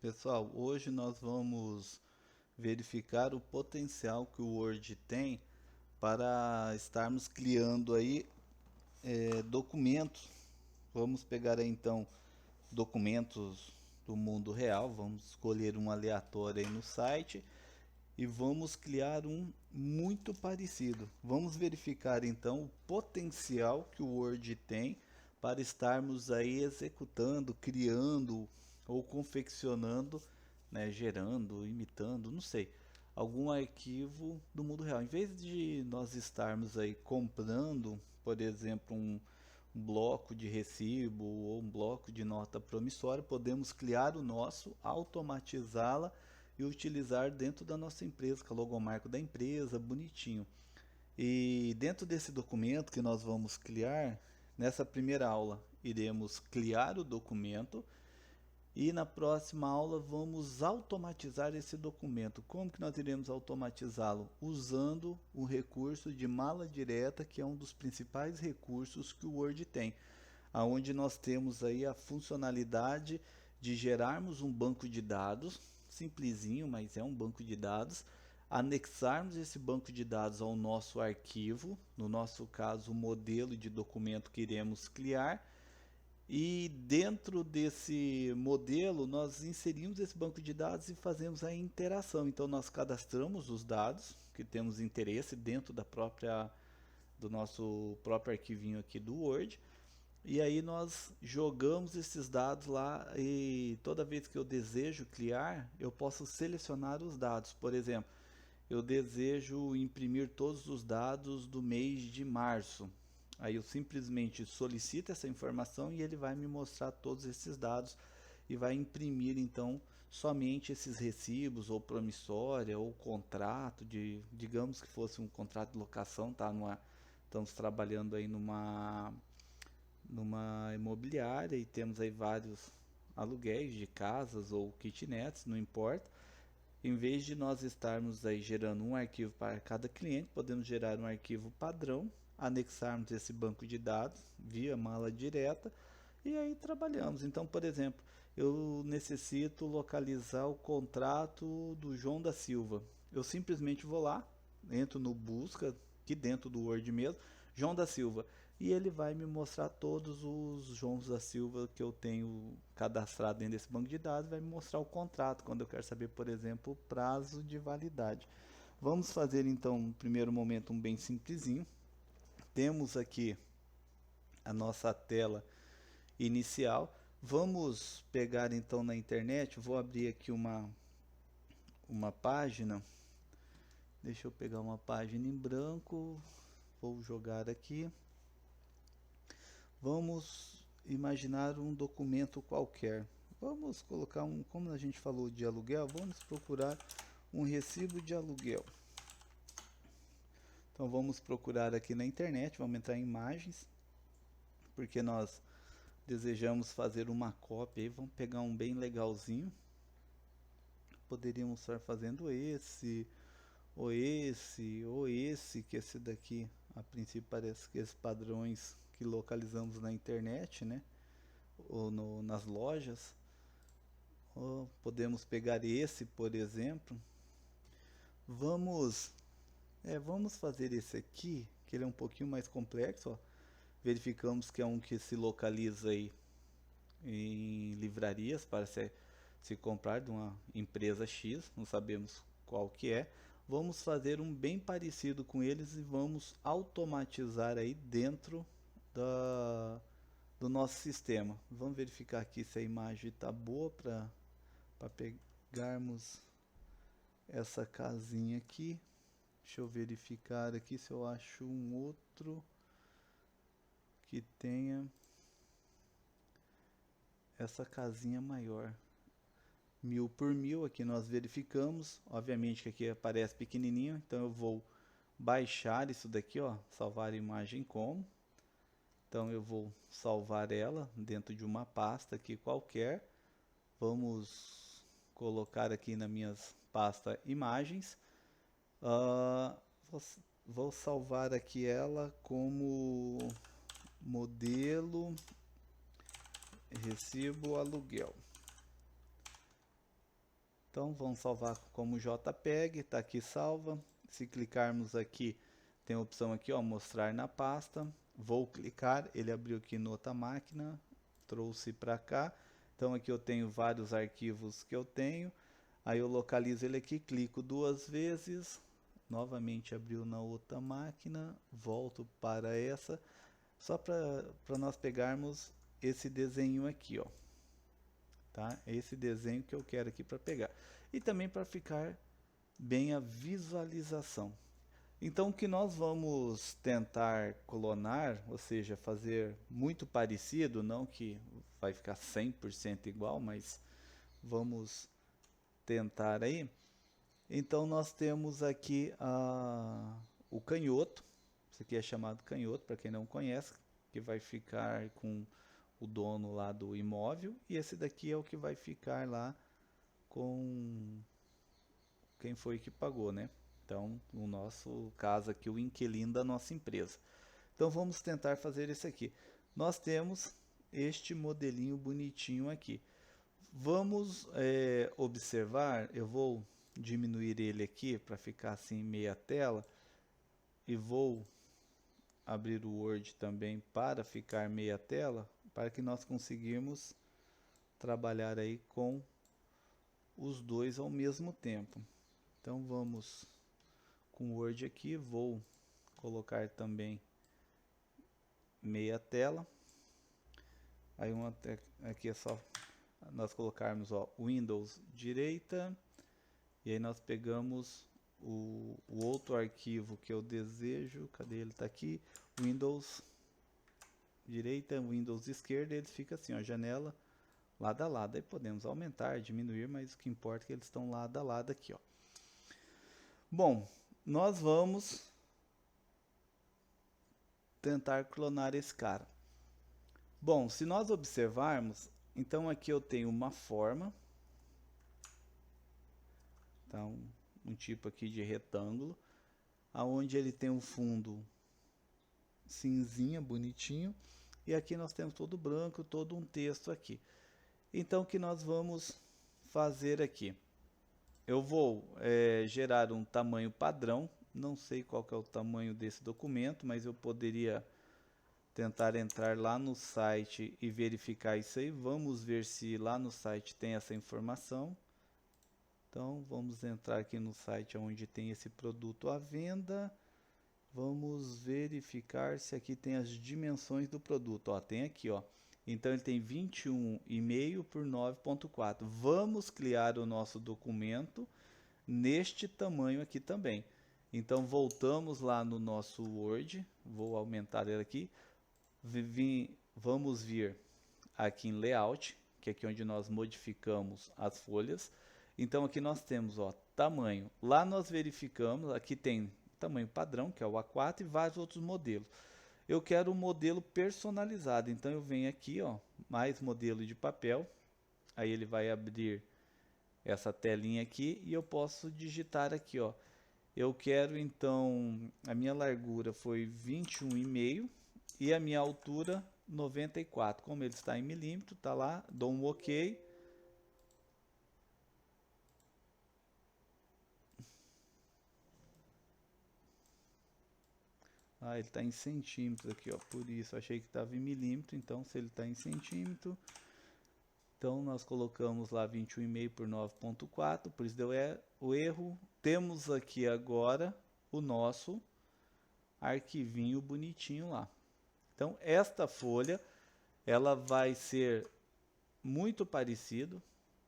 Pessoal, hoje nós vamos verificar o potencial que o Word tem para estarmos criando aí documentos. Vamos pegar aí então documentos do mundo real, vamos escolher um aleatório aí no site e vamos criar um muito parecido. Vamos verificar então o potencial que o Word tem para estarmos aí executando, criando ou confeccionando, né, gerando, imitando, não sei, algum arquivo do mundo real. Em vez de nós estarmos aí comprando, por exemplo, um bloco de recibo ou um bloco de nota promissória, podemos criar o nosso, automatizá-la e utilizar dentro da nossa empresa, com a logomarca da empresa, bonitinho. E dentro desse documento que nós vamos criar, nessa primeira aula iremos criar o documento e na próxima aula vamos automatizar esse documento. Como que nós iremos automatizá-lo? Usando o recurso de mala direta, que é um dos principais recursos que o Word tem, aonde nós temos aí a funcionalidade de gerarmos um banco de dados, simplesinho, mas é um banco de dados, anexarmos esse banco de dados ao nosso arquivo, no nosso caso o modelo de documento que iremos criar, e dentro desse modelo nós inserimos esse banco de dados e fazemos a interação. Então nós cadastramos os dados que temos interesse dentro do nosso próprio arquivinho aqui do Word. E aí nós jogamos esses dados lá e toda vez que eu desejo criar, eu posso selecionar os dados. Por exemplo, eu desejo imprimir todos os dados do mês de março. Aí eu simplesmente solicito essa informação e ele vai me mostrar todos esses dados e vai imprimir então somente esses recibos ou promissória ou contrato digamos que fosse um contrato de locação, tá? Estamos trabalhando aí numa imobiliária e temos aí vários aluguéis de casas ou kitnets, não importa. Em vez de nós estarmos aí gerando um arquivo para cada cliente, podemos gerar um arquivo padrão, anexarmos esse banco de dados via mala direta e aí trabalhamos. Então, por exemplo, eu necessito localizar o contrato do João da Silva. Eu simplesmente vou lá, entro no busca, aqui dentro do Word mesmo, João da Silva, e ele vai me mostrar todos os Joãos da Silva que eu tenho cadastrado dentro desse banco de dados, vai me mostrar o contrato, quando eu quero saber, por exemplo, o prazo de validade. Vamos fazer então, no primeiro momento, um bem simplesinho. Temos aqui a nossa tela inicial. Vamos pegar então na internet, vou abrir aqui uma página, deixa eu pegar uma página em branco, vou jogar aqui. Vamos imaginar um documento qualquer. Vamos colocar como a gente falou de aluguel, vamos procurar um recibo de aluguel. Então vamos procurar aqui na internet, vamos entrar em imagens, porque nós desejamos fazer uma cópia aí, vamos pegar um bem legalzinho. Poderíamos estar fazendo esse, ou esse, ou esse, que esse daqui, a princípio parece que esses padrões que localizamos na internet, né? Ou nas lojas. Ou podemos pegar esse, por exemplo. Vamos, vamos fazer esse aqui, que ele é um pouquinho mais complexo, ó. Verificamos que é um que se localiza aí em livrarias para se comprar de uma empresa X, não sabemos qual que é. Vamos fazer um bem parecido com eles e vamos automatizar aí dentro do nosso sistema. Vamos verificar aqui se a imagem está boa para pegarmos essa casinha aqui. Deixa eu verificar aqui se eu acho um outro que tenha essa casinha maior. 1000 por 1000, aqui nós verificamos, obviamente que aqui aparece pequenininho, então eu vou baixar isso daqui, ó, salvar a imagem como. Então eu vou salvar ela dentro de uma pasta aqui qualquer. Vamos colocar aqui na minhas pasta imagens. Uh, vou salvar aqui ela como modelo recibo aluguel. Então vamos salvar como JPEG, está aqui salva. Se clicarmos aqui, tem a opção aqui, ó, mostrar na pasta. Vou clicar, ele abriu aqui em outra máquina, trouxe para cá. Então aqui eu tenho vários arquivos que eu tenho. Aí eu localizo ele aqui, clico 2 vezes, novamente abriu na outra máquina, volto para essa, só para nós pegarmos esse desenho aqui, ó. Tá? Esse desenho que eu quero aqui para pegar. E também para ficar bem a visualização. Então o que nós vamos tentar clonar, ou seja, fazer muito parecido, não que vai ficar 100% igual, mas vamos tentar aí. Então nós temos aqui o canhoto, isso aqui é chamado canhoto, para quem não conhece, que vai ficar com o dono lá do imóvel, e esse daqui é o que vai ficar lá com quem foi que pagou, né? Então, no nosso caso aqui, o inquilino da nossa empresa. Então, vamos tentar fazer isso aqui. Nós temos este modelinho bonitinho aqui. Vamos observar, eu vou diminuir ele aqui para ficar assim meia tela, e vou abrir o Word também para ficar meia tela, para que nós conseguirmos trabalhar aí com os dois ao mesmo tempo. Então vamos com o Word aqui, vou colocar também meia tela. Aí aqui é só nós colocarmos, ó, Windows direita, e aí nós pegamos o outro arquivo que eu desejo, cadê ele? Tá aqui, Windows direita, Windows esquerda, eles ficam assim, ó, janela lado a lado. Aí podemos aumentar, diminuir, mas o que importa é que eles estão lado a lado aqui, ó. Bom, nós vamos tentar clonar esse cara. Bom, se nós observarmos, então aqui eu tenho uma forma, então um tipo aqui de retângulo, aonde ele tem um fundo cinzinha, bonitinho, e aqui nós temos todo branco, todo um texto aqui. Então o que nós vamos fazer aqui? Eu vou gerar um tamanho padrão, não sei qual que é o tamanho desse documento, mas eu poderia tentar entrar lá no site e verificar isso aí. Vamos ver se lá no site tem essa informação. Então vamos entrar aqui no site onde tem esse produto à venda. Vamos verificar se aqui tem as dimensões do produto. Ó, tem aqui, ó. Então ele tem 21,5 por 9,4. Vamos criar o nosso documento neste tamanho aqui também. Então voltamos lá no nosso Word, vou aumentar ele aqui. Vamos vir aqui em Layout, que é aqui onde nós modificamos as folhas. Então aqui nós temos, ó, tamanho. Lá nós verificamos, aqui tem tamanho padrão, que é o A4, e vários outros modelos. Eu quero um modelo personalizado, então eu venho aqui, ó, mais modelo de papel, aí ele vai abrir essa telinha aqui e eu posso digitar aqui, ó. Eu quero então, a minha largura foi 21,5 e a minha altura 94. Como ele está em milímetro, tá lá, dou um OK. Ah, ele está em centímetros aqui, ó, por isso achei que estava em milímetro. Então se ele está em centímetro, então nós colocamos lá 21,5 por 9,4, por isso deu o erro. Temos aqui agora o nosso arquivinho bonitinho lá. Então esta folha, ela vai ser muito parecido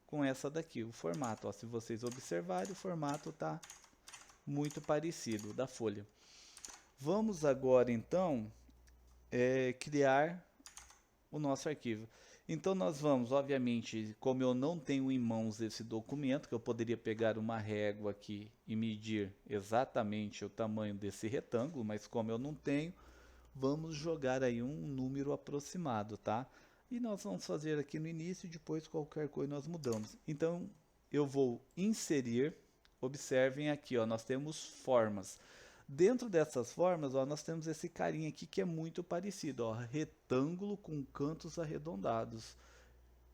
com essa daqui, o formato, ó, se vocês observarem, o formato está muito parecido da folha. Vamos agora então criar o nosso arquivo. Então nós vamos, obviamente, como eu não tenho em mãos esse documento, que eu poderia pegar uma régua aqui e medir exatamente o tamanho desse retângulo, mas como eu não tenho, vamos jogar aí um número aproximado, tá? E nós vamos fazer aqui no início, depois qualquer coisa nós mudamos. Então eu vou inserir, observem aqui, ó, nós temos formas. Dentro dessas formas, ó, nós temos esse carinha aqui que é muito parecido, ó, retângulo com cantos arredondados.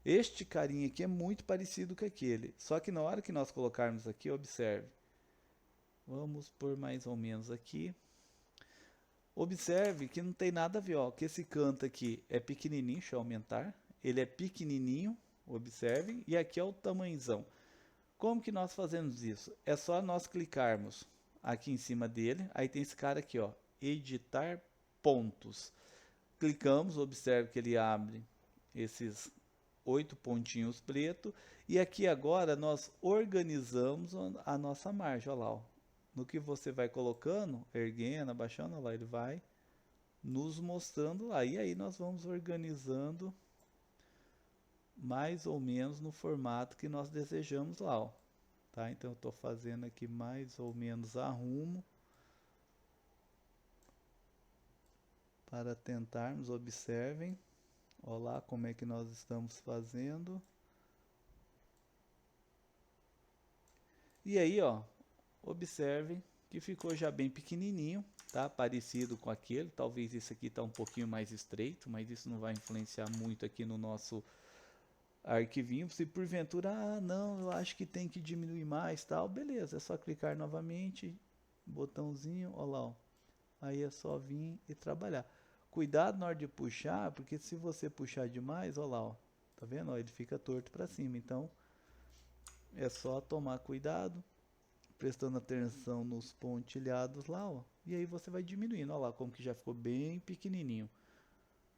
Este carinha aqui é muito parecido com aquele, só que na hora que nós colocarmos aqui, observe. Vamos por mais ou menos aqui. Observe que não tem nada a ver, ó, que esse canto aqui é pequenininho, deixa eu aumentar. Ele é pequenininho, observe, e aqui é o tamanhozão. Como que nós fazemos isso? É só nós clicarmos aqui em cima dele, aí tem esse cara aqui, ó, editar pontos. Clicamos, observe que ele abre esses 8 pontinhos preto, e aqui agora nós organizamos a nossa margem, olha lá, ó. No que você vai colocando, erguendo, abaixando, olha lá, ele vai nos mostrando lá, e aí nós vamos organizando mais ou menos no formato que nós desejamos lá, ó. Tá? Então eu estou fazendo aqui mais ou menos arrumo para tentarmos, observem, olha lá como é que nós estamos fazendo. E aí, ó, observem que ficou já bem pequenininho, tá? Parecido com aquele, talvez esse aqui está um pouquinho mais estreito, mas isso não vai influenciar muito aqui no nosso arquivinho. Se porventura, ah, não, eu acho que tem que diminuir mais, tal, beleza, é só clicar novamente, botãozinho, ó lá, ó. Aí é só vir e trabalhar. Cuidado na hora de puxar, porque se você puxar demais, ó lá, ó, tá vendo? Ó, ele fica torto para cima, então é só tomar cuidado, prestando atenção nos pontilhados lá, ó, e aí você vai diminuindo, ó lá, como que já ficou bem pequenininho.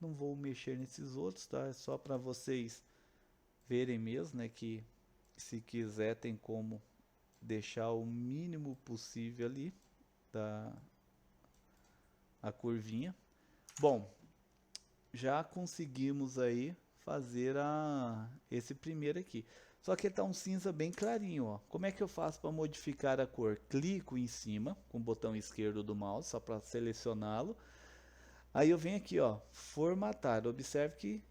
Não vou mexer nesses outros, tá? É só para vocês verem mesmo, né, que se quiser tem como deixar o mínimo possível ali a curvinha. Bom, já conseguimos aí fazer esse primeiro aqui. Só que ele tá um cinza bem clarinho, ó. Como é que eu faço para modificar a cor? Clico em cima com o botão esquerdo do mouse, só para selecioná-lo. Aí eu venho aqui, ó, formatar. Observe que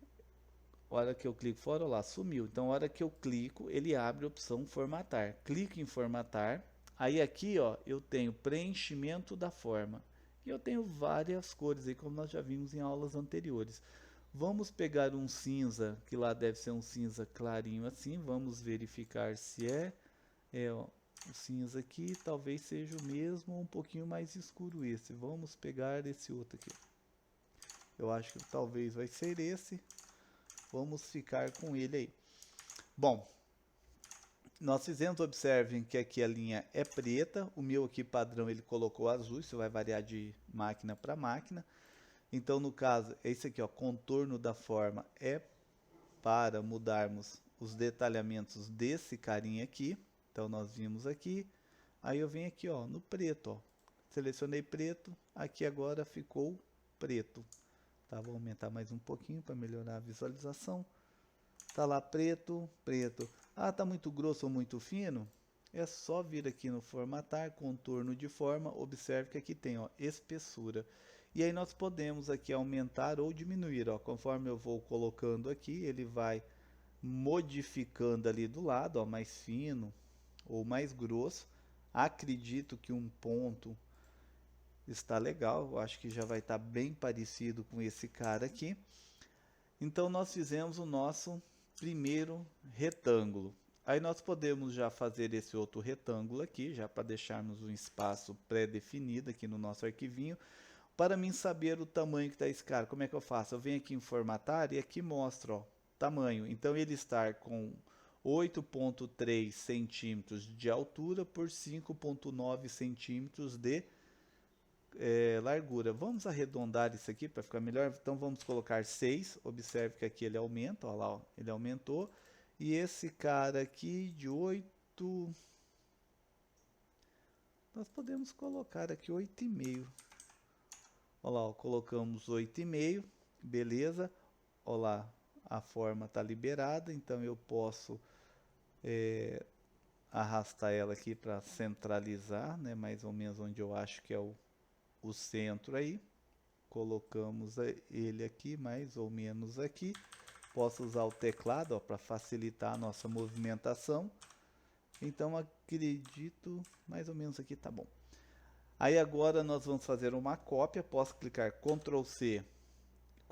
a hora que eu clico fora, ó lá, sumiu. Então, a hora que eu clico, ele abre a opção formatar. Clico em formatar. Aí aqui, ó, eu tenho preenchimento da forma. E eu tenho várias cores aí, como nós já vimos em aulas anteriores. Vamos pegar um cinza, que lá deve ser um cinza clarinho assim. Vamos verificar se ó, o cinza aqui talvez seja o mesmo ou um pouquinho mais escuro esse. Vamos pegar esse outro aqui. Eu acho que talvez vai ser esse. Vamos ficar com ele aí. Bom, nós fizemos, observem que aqui a linha é preta. O meu aqui padrão ele colocou azul, isso vai variar de máquina para máquina. Então, no caso, esse aqui, ó, contorno da forma é para mudarmos os detalhamentos desse carinha aqui. Então, nós vimos aqui. Aí eu venho aqui, ó, no preto, ó. Selecionei preto, aqui agora ficou preto. Tá, vou aumentar mais um pouquinho para melhorar a visualização. Tá lá preto, preto. Ah, tá muito grosso ou muito fino? É só vir aqui no formatar, contorno de forma, observe que aqui tem, ó, espessura. E aí nós podemos aqui aumentar ou diminuir, ó, conforme eu vou colocando aqui, ele vai modificando ali do lado, ó, mais fino ou mais grosso. Acredito que um ponto está legal, eu acho que já vai estar bem parecido com esse cara aqui. Então nós fizemos o nosso primeiro retângulo. Aí nós podemos já fazer esse outro retângulo aqui, já para deixarmos um espaço pré-definido aqui no nosso arquivinho. Para mim saber o tamanho que está esse cara, como é que eu faço? Eu venho aqui em formatar e aqui mostra, ó, tamanho. Então ele está com 8,3 centímetros de altura por 5,9 centímetros de largura. Vamos arredondar isso aqui para ficar melhor. Então vamos colocar 6. Observe que aqui ele aumenta, olha lá, ó, ele aumentou. E esse cara aqui de 8, nós podemos colocar aqui 8,5. Olha lá, ó, colocamos 8,5, beleza. Olha lá, a forma está liberada, então eu posso arrastar ela aqui para centralizar, né, mais ou menos onde eu acho que é o centro aí. Colocamos ele aqui, mais ou menos aqui. Posso usar o teclado para facilitar a nossa movimentação. Então acredito, mais ou menos aqui tá bom. Aí agora nós vamos fazer uma cópia. Posso clicar Ctrl+C,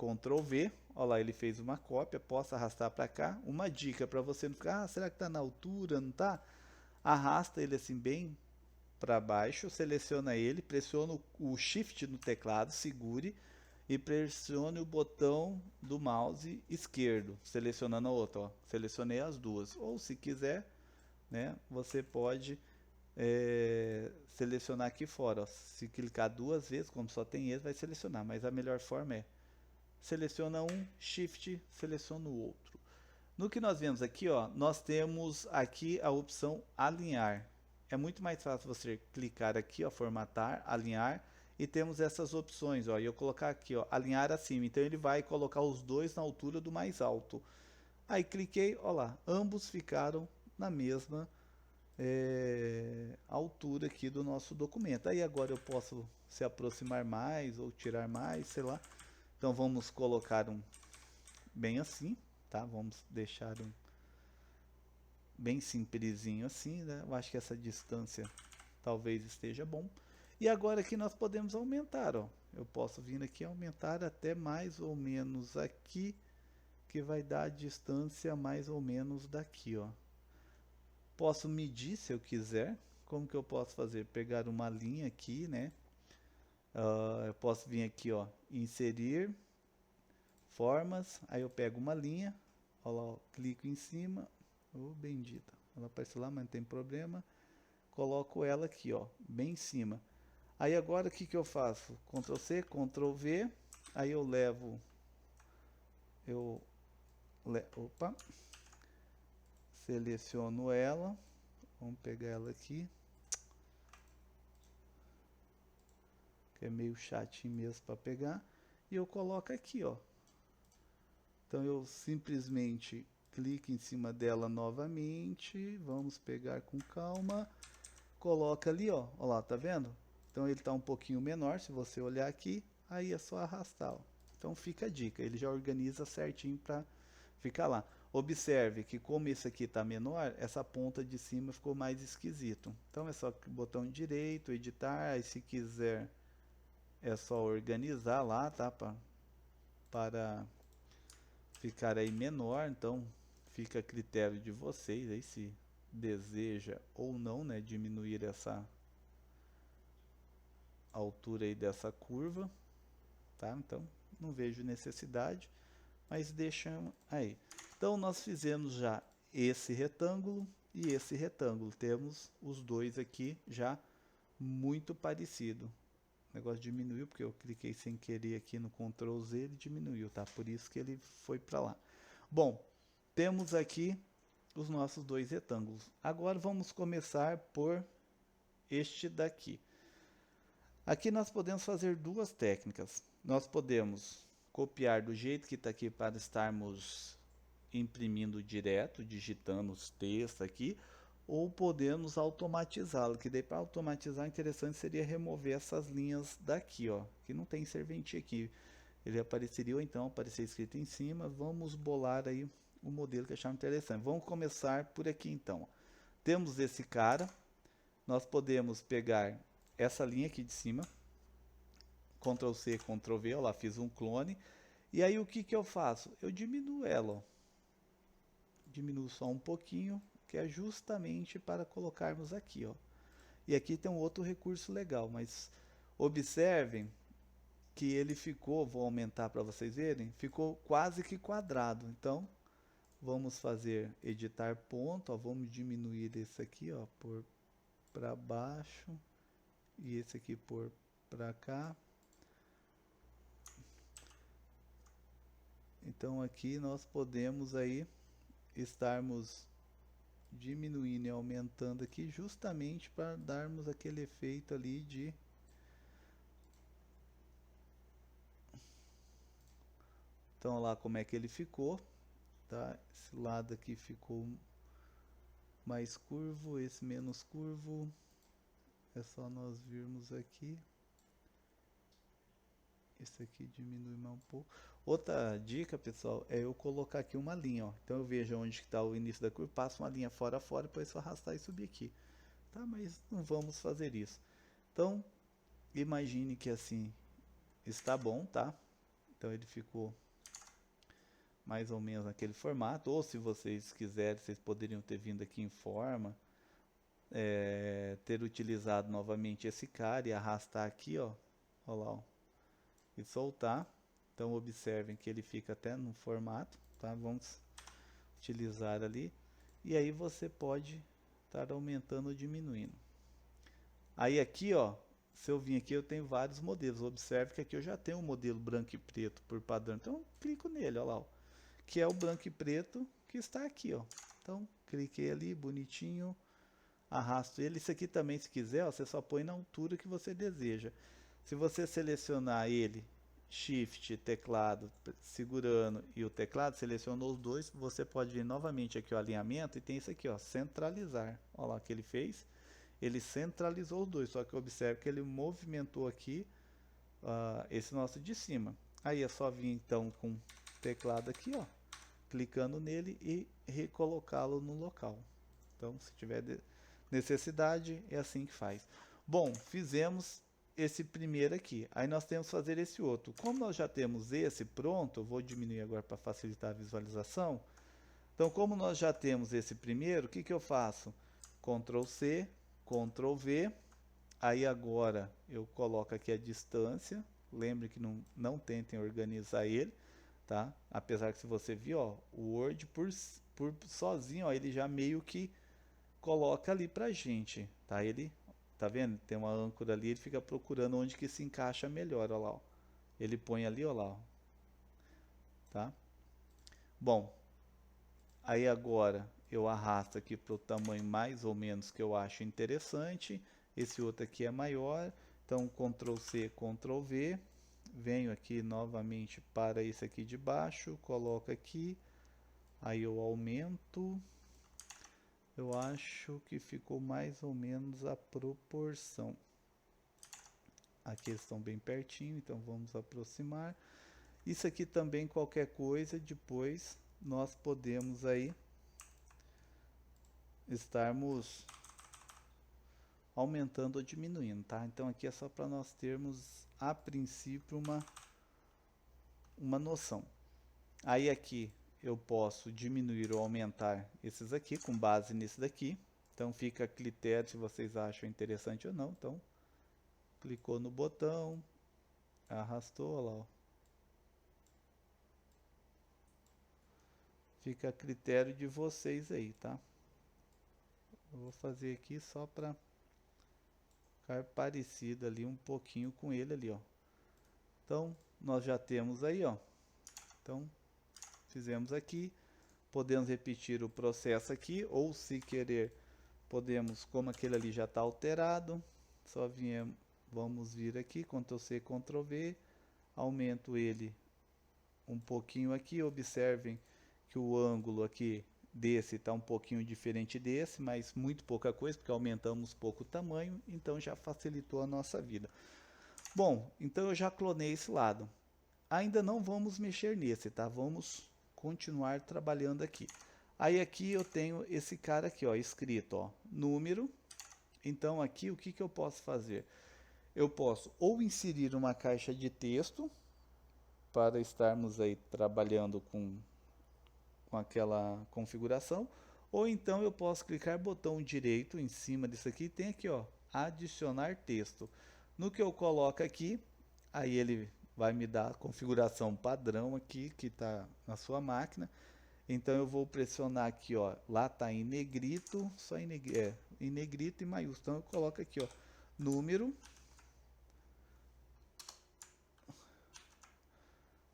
Ctrl V, olha lá, ele fez uma cópia, posso arrastar para cá. Uma dica para você não ficar, será que está na altura, não está? Arrasta ele assim bem para baixo, seleciona ele, pressiona o Shift no teclado, segure e pressione o botão do mouse esquerdo, selecionando a outra. Ó. Selecionei as duas. Ou se quiser, né, você pode selecionar aqui fora. Ó. Se clicar duas vezes, como só tem esse, vai selecionar. Mas a melhor forma é seleciona um, Shift, seleciona o outro. No que nós vemos aqui, ó, nós temos aqui a opção alinhar. É muito mais fácil você clicar aqui, ó, formatar, alinhar, e temos essas opções, ó, e eu colocar aqui, ó, alinhar acima. Então ele vai colocar os dois na altura do mais alto. Aí cliquei, ó lá, ambos ficaram na mesma altura aqui do nosso documento. Aí agora eu posso se aproximar mais ou tirar mais, sei lá. Então vamos colocar um bem assim, tá? Vamos deixar um bem simplesinho assim, né? Eu acho que essa distância talvez esteja bom. E agora aqui nós podemos aumentar, ó. Eu posso vir aqui aumentar até mais ou menos aqui, que vai dar a distância mais ou menos daqui, ó. Posso medir se eu quiser. Como que eu posso fazer? Pegar uma linha aqui, né? Eu posso vir aqui, ó, inserir formas, aí eu pego uma linha, ó lá, ó, clico em cima, bendita, ela aparece lá, mas não tem problema, coloco ela aqui, ó, bem em cima. Aí agora o que que eu faço? Ctrl C, Ctrl V, aí eu levo, opa, seleciono ela, vamos pegar ela aqui, que é meio chatinho mesmo para pegar, e eu coloco aqui, ó. Então eu simplesmente clico em cima dela novamente, vamos pegar com calma, coloca ali, ó, ó lá, tá vendo? Então ele está um pouquinho menor, se você olhar aqui, aí é só arrastar, ó. Então fica a dica, ele já organiza certinho para ficar lá. Observe que como esse aqui está menor, essa ponta de cima ficou mais esquisito. Então é só botão direito, editar, aí se quiser é só organizar lá, tá? Para ficar aí menor, então fica a critério de vocês aí se deseja ou não, né, diminuir essa altura aí dessa curva, tá? Então não vejo necessidade, mas deixa aí. Então nós fizemos já esse retângulo e esse retângulo, temos os dois aqui já muito parecido. O negócio diminuiu porque eu cliquei sem querer aqui no Ctrl Z, ele diminuiu, tá? Por isso que ele foi para lá. Bom, temos aqui os nossos dois retângulos. Agora vamos começar por este daqui. Aqui nós podemos fazer duas técnicas. Nós podemos copiar do jeito que está aqui para estarmos imprimindo direto, digitando os textos aqui, ou podemos automatizá-lo, que daí para automatizar interessante seria remover essas linhas daqui, ó, que não tem serventia aqui. Ele apareceria ou então aparecer escrito em cima. Vamos bolar aí o modelo que achamos interessante. Vamos começar por aqui então. Temos esse cara, nós podemos pegar essa linha aqui de cima, Ctrl C, Ctrl V, ó lá, fiz um clone, e aí o que que eu faço? Eu diminuo ela, ó. Diminuo só um pouquinho, que é justamente para colocarmos aqui, ó. E aqui tem um outro recurso legal, mas observem que ele ficou, vou aumentar para vocês verem, ficou quase que quadrado. Então, vamos fazer editar ponto, ó, vamos diminuir esse aqui, ó, por para baixo, e esse aqui por para cá. Então aqui nós podemos aí estarmos diminuindo e aumentando aqui justamente para darmos aquele efeito ali de então lá como é que ele ficou, tá? Esse lado aqui ficou mais curvo, esse menos curvo, é só nós virmos aqui, esse aqui diminui mais um pouco. Outra dica, pessoal, é eu colocar aqui uma linha, ó. Então eu vejo onde está o início da curva, passo uma linha fora, depois só arrastar e subir aqui, tá? Mas não vamos fazer isso. Então imagine que assim está bom, tá? Então ele ficou mais ou menos naquele formato, ou se vocês quiserem, vocês poderiam ter vindo aqui em forma, ter utilizado novamente esse cara e arrastar aqui, ó lá, ó, e soltar. Então observem que ele fica até no formato, tá? Vamos utilizar ali, e aí você pode estar aumentando ou diminuindo. Aí aqui, ó, se eu vir aqui eu tenho vários modelos, observe que aqui eu já tenho um modelo branco e preto por padrão, então eu clico nele, ó lá, ó, que é o branco e preto que está aqui, ó. Então cliquei ali, bonitinho, arrasto ele. Isso aqui também, se quiser, ó, você só põe na altura que você deseja. Se você selecionar ele, Shift, teclado, segurando e o teclado, selecionou os dois, você pode vir novamente aqui o alinhamento e tem isso aqui, ó, centralizar. Olha lá o que ele fez. Ele centralizou os dois, só que observe que ele movimentou aqui esse nosso de cima. Aí é só vir então com o teclado aqui, ó, clicando nele e recolocá-lo no local. Então, se tiver necessidade, é assim que faz. Bom, fizemos esse primeiro aqui. Aí nós temos que fazer esse outro. Como nós já temos esse pronto, eu vou diminuir agora para facilitar a visualização. Então, como nós já temos esse primeiro, o que eu faço? Ctrl C, Ctrl V. Aí agora eu coloco aqui a distância. Lembre que não tentem organizar ele, tá? Apesar que se você viu, ó, o Word por sozinho, ó, ele já meio que coloca ali pra gente, tá? Ele, tá vendo? Tem uma âncora ali, ele fica procurando onde que se encaixa melhor, ó lá, ó. Ele põe ali, ó lá, ó. Tá? Bom, aí agora eu arrasto aqui para o tamanho mais ou menos que eu acho interessante. Esse outro aqui é maior, então Ctrl C, Ctrl V. Venho aqui novamente para esse aqui de baixo, coloco aqui, aí eu aumento. Eu acho que ficou mais ou menos a proporção. Aqui eles estão bem pertinho, então vamos aproximar. Isso aqui também, qualquer coisa, depois nós podemos aí estarmos aumentando ou diminuindo, tá? Então aqui é só para nós termos a princípio uma noção. Aí aqui eu posso diminuir ou aumentar esses aqui com base nesse daqui. Então fica a critério se vocês acham interessante ou não. Então clicou no botão, arrastou, olha lá, ó. Fica a critério de vocês aí, tá? Eu vou fazer aqui só para ficar parecido ali um pouquinho com ele ali, ó. Então nós já temos aí, ó. Então fizemos aqui. Podemos repetir o processo aqui, ou se querer, podemos, como aquele ali já está alterado, só vamos vir aqui, Ctrl C, Ctrl V, aumento ele um pouquinho aqui, observem que o ângulo aqui desse está um pouquinho diferente desse, mas muito pouca coisa, porque aumentamos pouco o tamanho, então já facilitou a nossa vida. Bom, então eu já clonei esse lado. Ainda não vamos mexer nesse, tá? Vamos continuar trabalhando aqui. Aí aqui eu tenho esse cara aqui, ó, escrito, ó, número. Então aqui o que eu posso fazer? Eu posso ou inserir uma caixa de texto para estarmos aí trabalhando com aquela configuração, ou então eu posso clicar botão direito em cima disso aqui, tem aqui, ó, adicionar texto. No que eu coloco aqui, aí ele vai me dar a configuração padrão aqui que está na sua máquina. Então eu vou pressionar aqui, ó, lá está em negrito, só em negrito e maiúsculo. Então eu coloco aqui, ó, número.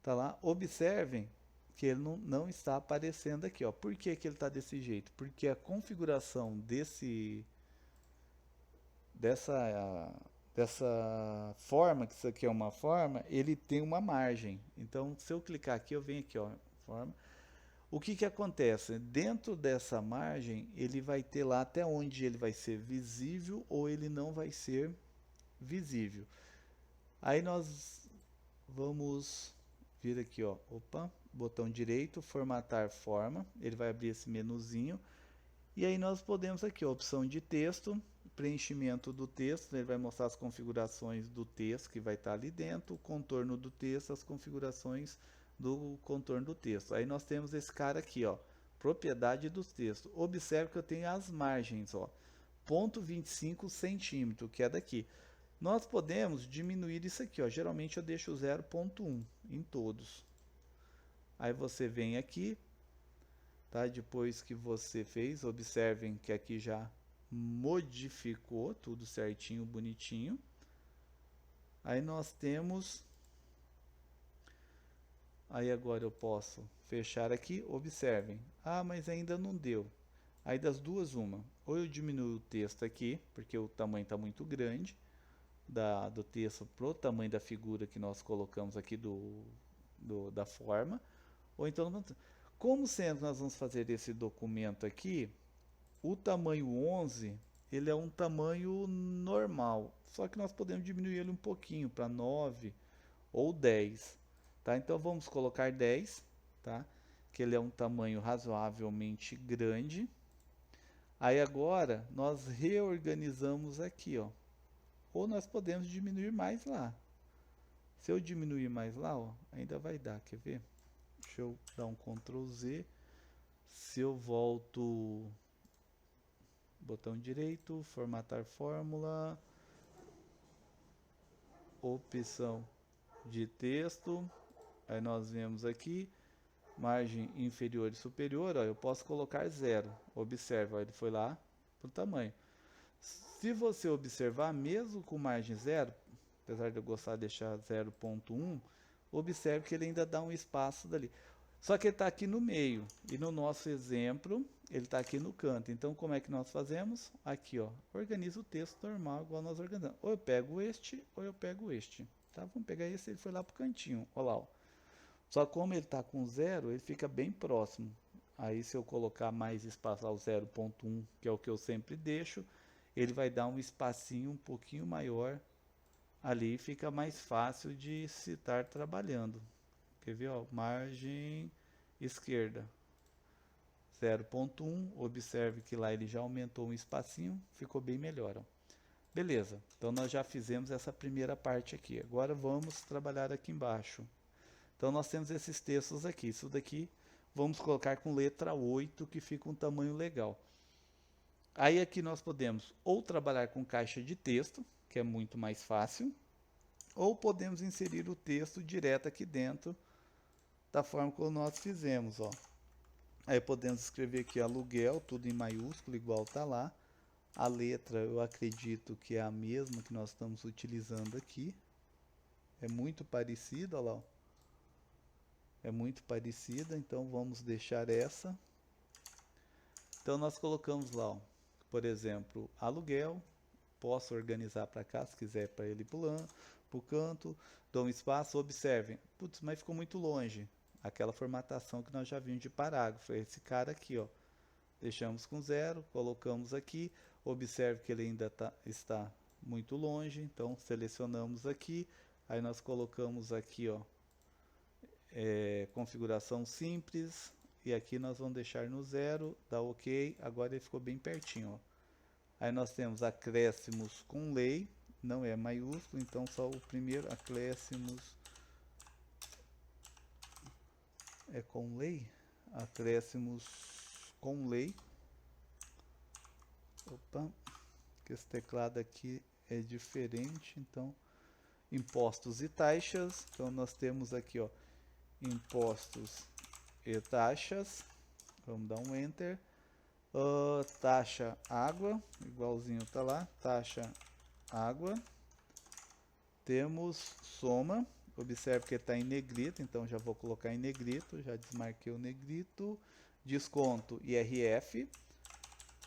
Tá lá. Observem que ele não está aparecendo aqui, ó. Por que ele está desse jeito? Porque a configuração dessa forma, que isso aqui é uma forma, ele tem uma margem. Então, se eu clicar aqui, eu venho aqui, ó, forma. O que acontece? Dentro dessa margem, ele vai ter lá até onde ele vai ser visível ou ele não vai ser visível. Aí nós vamos vir aqui, ó, opa, botão direito, formatar forma, ele vai abrir esse menuzinho. E aí nós podemos aqui, ó, opção de texto, preenchimento do texto, ele vai mostrar as configurações do texto que vai estar ali dentro, o contorno do texto, as configurações do contorno do texto. Aí nós temos esse cara aqui, ó, propriedade dos textos. Observe que eu tenho as margens, ó, 0,25 centímetro, que é daqui. Nós podemos diminuir isso aqui, ó, geralmente eu deixo 0,1 em todos. Aí você vem aqui, tá? Depois que você fez, observem que aqui já modificou tudo certinho, bonitinho. Aí nós temos, aí agora eu posso fechar aqui, observem. Ah, mas ainda não deu. Aí das duas, uma. Ou eu diminuo o texto aqui, porque o tamanho está muito grande do texto pro tamanho da figura que nós colocamos aqui da forma. Ou então, como sendo nós vamos fazer esse documento aqui, o tamanho 11, ele é um tamanho normal, só que nós podemos diminuir ele um pouquinho para 9 ou 10, tá? Então vamos colocar 10, tá? Que ele é um tamanho razoavelmente grande. Aí agora nós reorganizamos aqui, ó. Ou nós podemos diminuir mais lá. Se eu diminuir mais lá, ó, ainda vai dar, quer ver? Deixa eu dar um Ctrl Z. Se eu volto, botão direito, formatar fórmula, opção de texto, aí nós vemos aqui, margem inferior e superior, ó, eu posso colocar 0. Observe, ó, ele foi lá para o tamanho. Se você observar, mesmo com margem 0, apesar de eu gostar de deixar 0,1, observe que ele ainda dá um espaço dali. Só que ele está aqui no meio, e no nosso exemplo, ele está aqui no canto. Então, como é que nós fazemos? Aqui, ó, organiza o texto normal, igual nós organizamos. Ou eu pego este, ou eu pego este. Tá? Vamos pegar esse, ele foi lá para o cantinho, olha lá, ó. Só como ele está com 0, ele fica bem próximo. Aí, se eu colocar mais espaço ao 0,1, que é o que eu sempre deixo, ele vai dar um espacinho um pouquinho maior ali, fica mais fácil de se estar trabalhando. Quer ver, ó, margem esquerda 0,1, observe que lá ele já aumentou um espacinho, ficou bem melhor, ó. Beleza, então nós já fizemos essa primeira parte aqui. Agora vamos trabalhar aqui embaixo. Então nós temos esses textos aqui, isso daqui vamos colocar com letra 8, que fica um tamanho legal. Aí aqui nós podemos ou trabalhar com caixa de texto, que é muito mais fácil, ou podemos inserir o texto direto aqui dentro, da forma como nós fizemos, ó. Aí podemos escrever aqui aluguel, tudo em maiúsculo, igual tá lá. A letra eu acredito que é a mesma que nós estamos utilizando aqui. É muito parecida, olha lá, ó. É muito parecida, então vamos deixar essa. Então nós colocamos lá, ó, por exemplo, aluguel. Posso organizar para cá, se quiser, para ele pulando para o canto, dou um espaço, observem. Putz, mas ficou muito longe. Aquela formatação que nós já vimos de parágrafo, é esse cara aqui, ó. Deixamos com 0, colocamos aqui, observe que ele ainda está muito longe, então selecionamos aqui, aí nós colocamos aqui, ó, configuração simples, e aqui nós vamos deixar no 0, dá OK, agora ele ficou bem pertinho, ó. Aí nós temos acréscimos com lei, não é maiúsculo, então só o primeiro, acréscimos é com lei, acréscimos com lei. Opa, que esse teclado aqui é diferente, então impostos e taxas, então nós temos aqui, ó, impostos e taxas, vamos dar um enter. Taxa água, igualzinho tá lá, taxa água. Temos soma, observe que está em negrito, então já vou colocar em negrito, já desmarquei o negrito. Desconto IRF,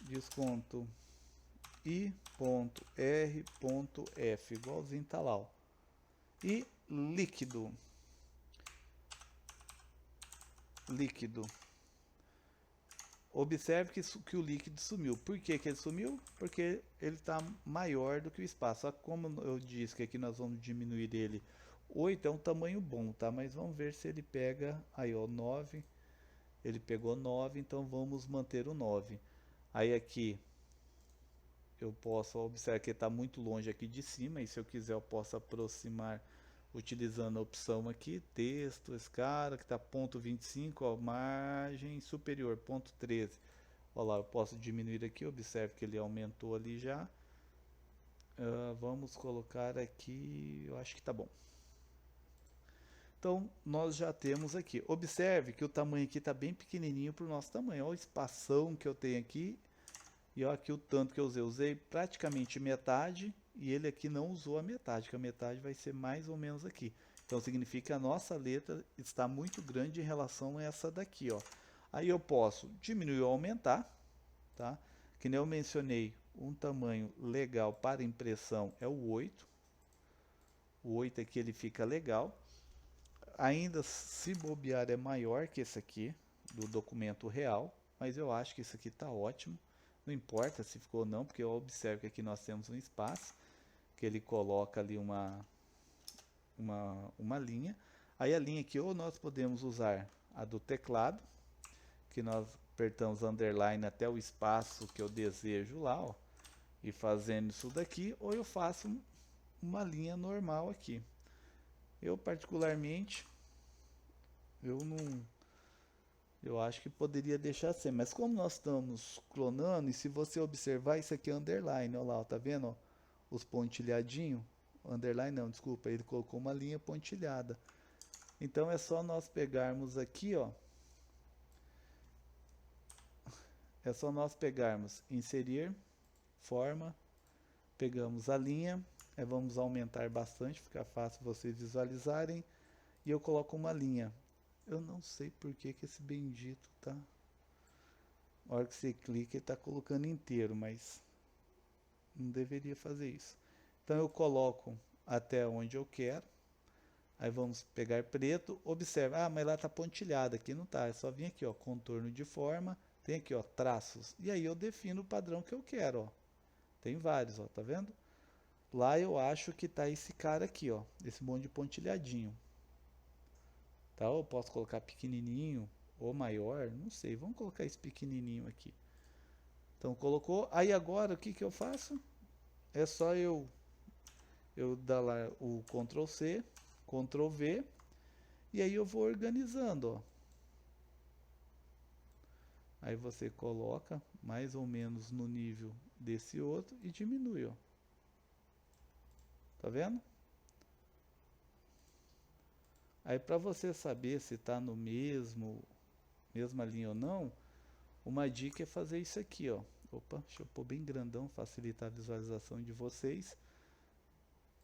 desconto I.R.F, igualzinho tá lá, ó. E líquido, observe que o líquido sumiu. Por que ele sumiu? Porque ele está maior do que o espaço. Só que como eu disse que aqui nós vamos diminuir ele 8, é um tamanho bom, tá? Mas vamos ver se ele pega, aí ó, 9, ele pegou 9, então vamos manter o 9. Aí aqui eu posso observar que está muito longe aqui de cima, e se eu quiser eu posso aproximar utilizando a opção aqui, texto, esse cara que está ponto 25, ó, margem superior, ponto 13. Olha lá, eu posso diminuir aqui, observe que ele aumentou ali já. Vamos colocar aqui, eu acho que tá bom. Então, nós já temos aqui. Observe que o tamanho aqui está bem pequenininho para o nosso tamanho. Olha o espação que eu tenho aqui. E olha aqui o tanto que eu usei. Usei praticamente metade. E ele aqui não usou a metade, que a metade vai ser mais ou menos aqui. Então, significa que a nossa letra está muito grande em relação a essa daqui, ó. Aí eu posso diminuir ou aumentar, tá? Que nem eu mencionei, um tamanho legal para impressão é o 8. O 8 aqui ele fica legal. Ainda se bobear é maior que esse aqui, do documento real, mas eu acho que isso aqui está ótimo. Não importa se ficou ou não, porque eu observo que aqui nós temos um espaço, que ele coloca ali uma linha. Aí a linha aqui, ou nós podemos usar a do teclado, que nós apertamos underline até o espaço que eu desejo lá, ó, e fazendo isso daqui, ou eu faço uma linha normal aqui. Eu particularmente, eu acho que poderia deixar assim, mas como nós estamos clonando, e se você observar, isso aqui é underline, olha lá, tá vendo, ó, os pontilhadinhos, underline não, desculpa, ele colocou uma linha pontilhada. Então é só nós pegarmos aqui, ó, é só nós pegarmos inserir, forma, pegamos a linha, vamos aumentar bastante, fica fácil vocês visualizarem, e eu coloco uma linha. Eu não sei porque que esse bendito tá, na hora que você clica ele tá colocando inteiro, mas não deveria fazer isso. Então eu coloco até onde eu quero, aí vamos pegar preto, observa, mas lá tá pontilhado, aqui não tá, é só vir aqui, ó, contorno de forma, tem aqui, ó, traços, e aí eu defino o padrão que eu quero, ó, tem vários, ó, tá vendo? Lá eu acho que tá esse cara aqui, ó, esse monte de pontilhadinho. Tá? Eu posso colocar pequenininho ou maior, não sei, vamos colocar esse pequenininho aqui. Então colocou, aí agora o que que eu faço? É só eu dar lá o Ctrl C, Ctrl V, e aí eu vou organizando, ó. Aí você coloca mais ou menos no nível desse outro e diminui, ó. Tá vendo? Aí para você saber se está no mesma linha ou não, uma dica é fazer isso aqui, ó. Opa, deixa eu pôr bem grandão, facilitar a visualização de vocês.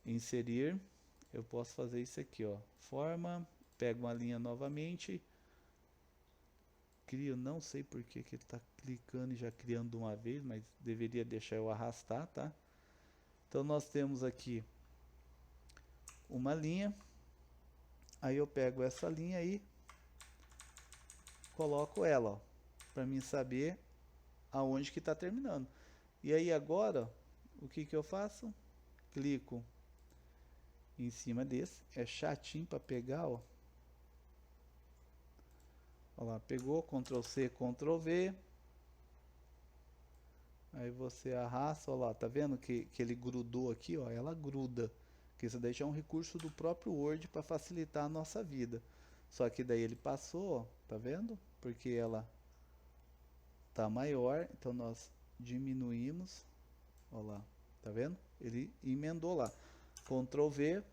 Inserir, eu posso fazer isso aqui, ó. Forma, pego uma linha novamente, crio, não sei por que ele está clicando e já criando de uma vez, mas deveria deixar eu arrastar, tá? Então nós temos aqui uma linha. Aí eu pego essa linha aí, coloco ela, para mim saber aonde que está terminando. E aí agora, o que que eu faço? Clico em cima desse, é chatinho para pegar, ó. Olha lá, pegou, Ctrl C, Ctrl V. Aí você arrasta, olha lá, tá vendo que ele grudou aqui, ó, ela gruda. Que isso daí já é um recurso do próprio Word para facilitar a nossa vida. Só que daí ele passou, ó, tá vendo? Porque ela tá maior, então nós diminuímos, ó lá, tá vendo? Ele emendou lá. Ctrl V,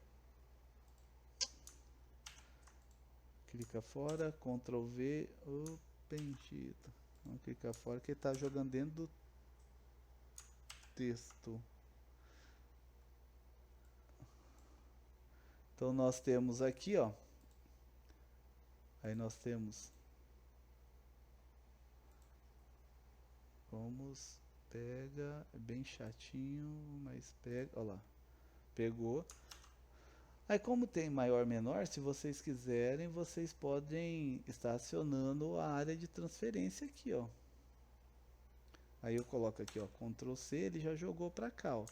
clica fora, Ctrl V, bendito. Vamos clicar fora que ele tá jogando dentro do texto. Então nós temos aqui, ó. Aí nós temos. Vamos, pega, é bem chatinho, mas pega, ó lá. Pegou. Aí como tem maior menor, se vocês quiserem, vocês podem estar acionando a área de transferência aqui, ó. Aí eu coloco aqui, ó, Ctrl C, ele já jogou para cá, ó.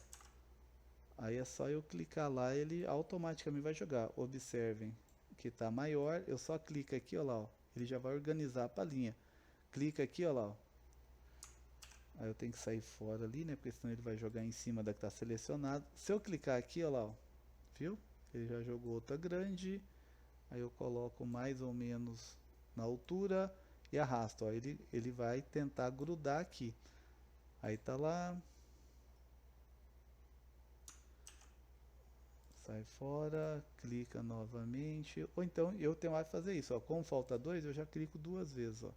Aí é só eu clicar lá, ele automaticamente vai jogar. Observem que está maior, eu só clico aqui, ó lá, ó, ele já vai organizar para a linha. Clica aqui, ó lá, ó. Aí eu tenho que sair fora ali, né? Porque senão ele vai jogar em cima da que está selecionado. Se eu clicar aqui, ó lá, ó, viu? Ele já jogou outra grande. Aí eu coloco mais ou menos na altura e arrasto. Ó, ele vai tentar grudar aqui. Aí tá lá. Sai fora, clica novamente. Ou então eu tenho que fazer isso. Ó, como falta 2, eu já clico 2 vezes. Ó.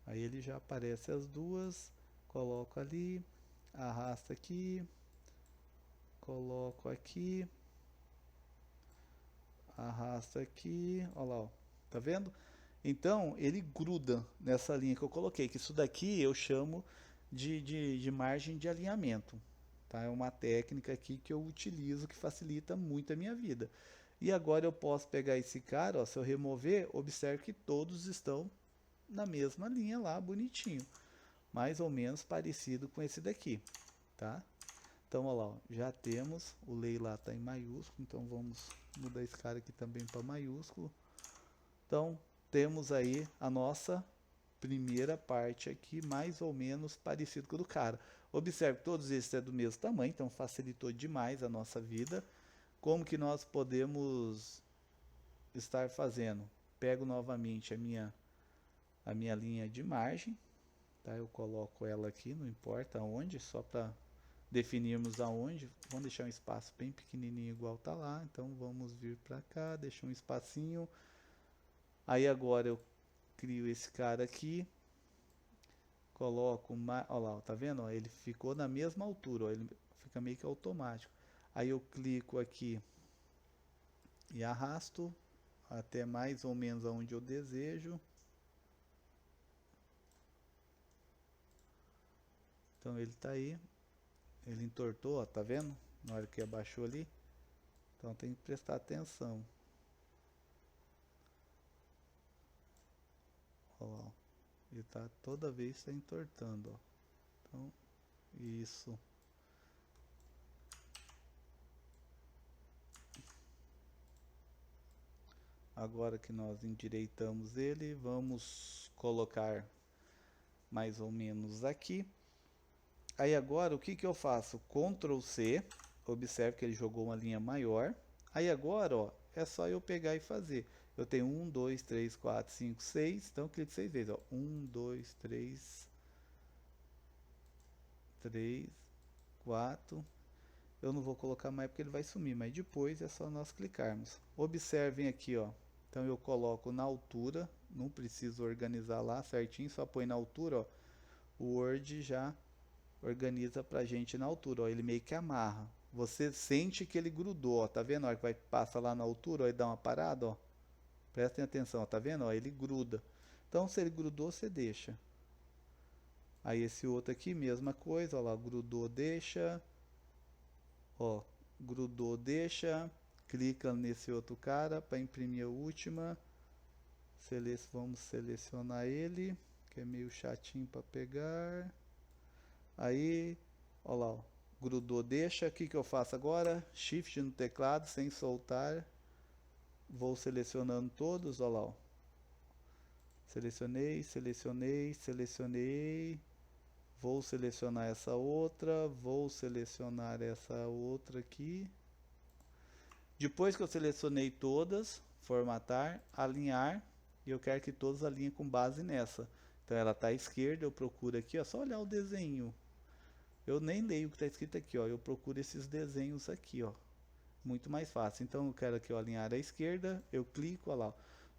Aí ele já aparece as duas. Coloco ali. Arrasta aqui. Coloco aqui. Arrasta aqui. Olha lá, ó. Tá vendo? Então ele gruda nessa linha que eu coloquei. Que isso daqui eu chamo de margem de alinhamento. Tá? É uma técnica aqui que eu utilizo que facilita muito a minha vida. E agora eu posso pegar esse cara, ó, se eu remover, observe que todos estão na mesma linha lá, bonitinho. Mais ou menos parecido com esse daqui, tá? Então, olha lá, ó, já temos, o lei lá está em maiúsculo, então vamos mudar esse cara aqui também para maiúsculo. Então, temos aí a nossa primeira parte aqui, mais ou menos parecido com o do cara. Observe que todos esses é do mesmo tamanho, então facilitou demais a nossa vida. Como que nós podemos estar fazendo? Pego novamente a minha linha de margem, tá? Eu coloco ela aqui, não importa aonde, só para definirmos aonde. Vamos deixar um espaço bem pequenininho igual tá lá, então vamos vir para cá, deixa um espacinho. Aí agora eu crio esse cara aqui, coloco, olha lá, tá vendo? Ó, ele ficou na mesma altura, ó, ele fica meio que automático. Aí eu clico aqui e arrasto até mais ou menos aonde eu desejo. Então ele tá aí, ele entortou, ó, tá vendo? Na hora que abaixou ali. Então tem que prestar atenção. Olha lá, ó. Ele tá toda vez está entortando, ó. Então, isso. Agora que nós endireitamos ele, vamos colocar mais ou menos aqui. Aí agora o que que eu faço? Ctrl C, observe que ele jogou uma linha maior. Aí agora, ó, é só eu pegar e fazer. Eu tenho 1, 2, 3, 4, 5, 6, então eu clico 6 vezes, ó. 1, 2, 3, 4. Eu não vou colocar mais porque ele vai sumir, mas depois é só nós clicarmos. Observem aqui, ó. Então eu coloco na altura, não preciso organizar lá certinho, só põe na altura, ó. O Word já organiza pra gente na altura, ó. Ele meio que amarra. Você sente que ele grudou, ó. Tá vendo? A hora que vai passa lá na altura, ó, e dá uma parada, ó. Prestem atenção, ó. Tá vendo? Ó, ele gruda. Então se ele grudou, você deixa. Aí esse outro aqui, mesma coisa, ó lá, grudou, deixa. Ó, grudou, deixa. Clica nesse outro cara para imprimir a última. Vamos selecionar ele, que é meio chatinho para pegar. Aí, ó lá, ó, grudou, deixa. O que que eu faço agora? Shift no teclado, sem soltar. Vou selecionando todos, ó lá, ó. Selecionei, selecionei, selecionei. Vou selecionar essa outra, vou selecionar essa outra aqui. Depois que eu selecionei todas, formatar, alinhar, e eu quero que todas alinhem com base nessa. Então ela está à esquerda, eu procuro aqui, ó, só olhar o desenho. Eu nem leio o que está escrito aqui, ó, eu procuro esses desenhos aqui, ó. Muito mais fácil. Então eu quero aqui, ó, alinhar à esquerda, eu clico, ó lá, ó,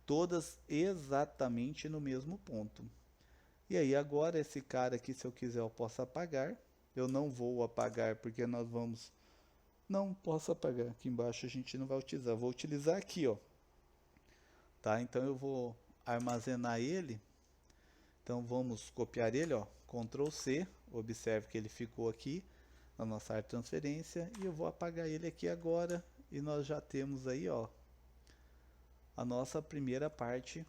todas exatamente no mesmo ponto. E aí agora esse cara aqui, se eu quiser, eu posso apagar. Eu não vou apagar porque nós vamos... Não posso apagar. Aqui embaixo a gente não vai utilizar. Vou utilizar aqui, ó. Tá? Então eu vou armazenar ele. Então vamos copiar ele, ó. Ctrl C. Observe que ele ficou aqui na nossa área de transferência. E eu vou apagar ele aqui agora. E nós já temos aí, ó, a nossa primeira parte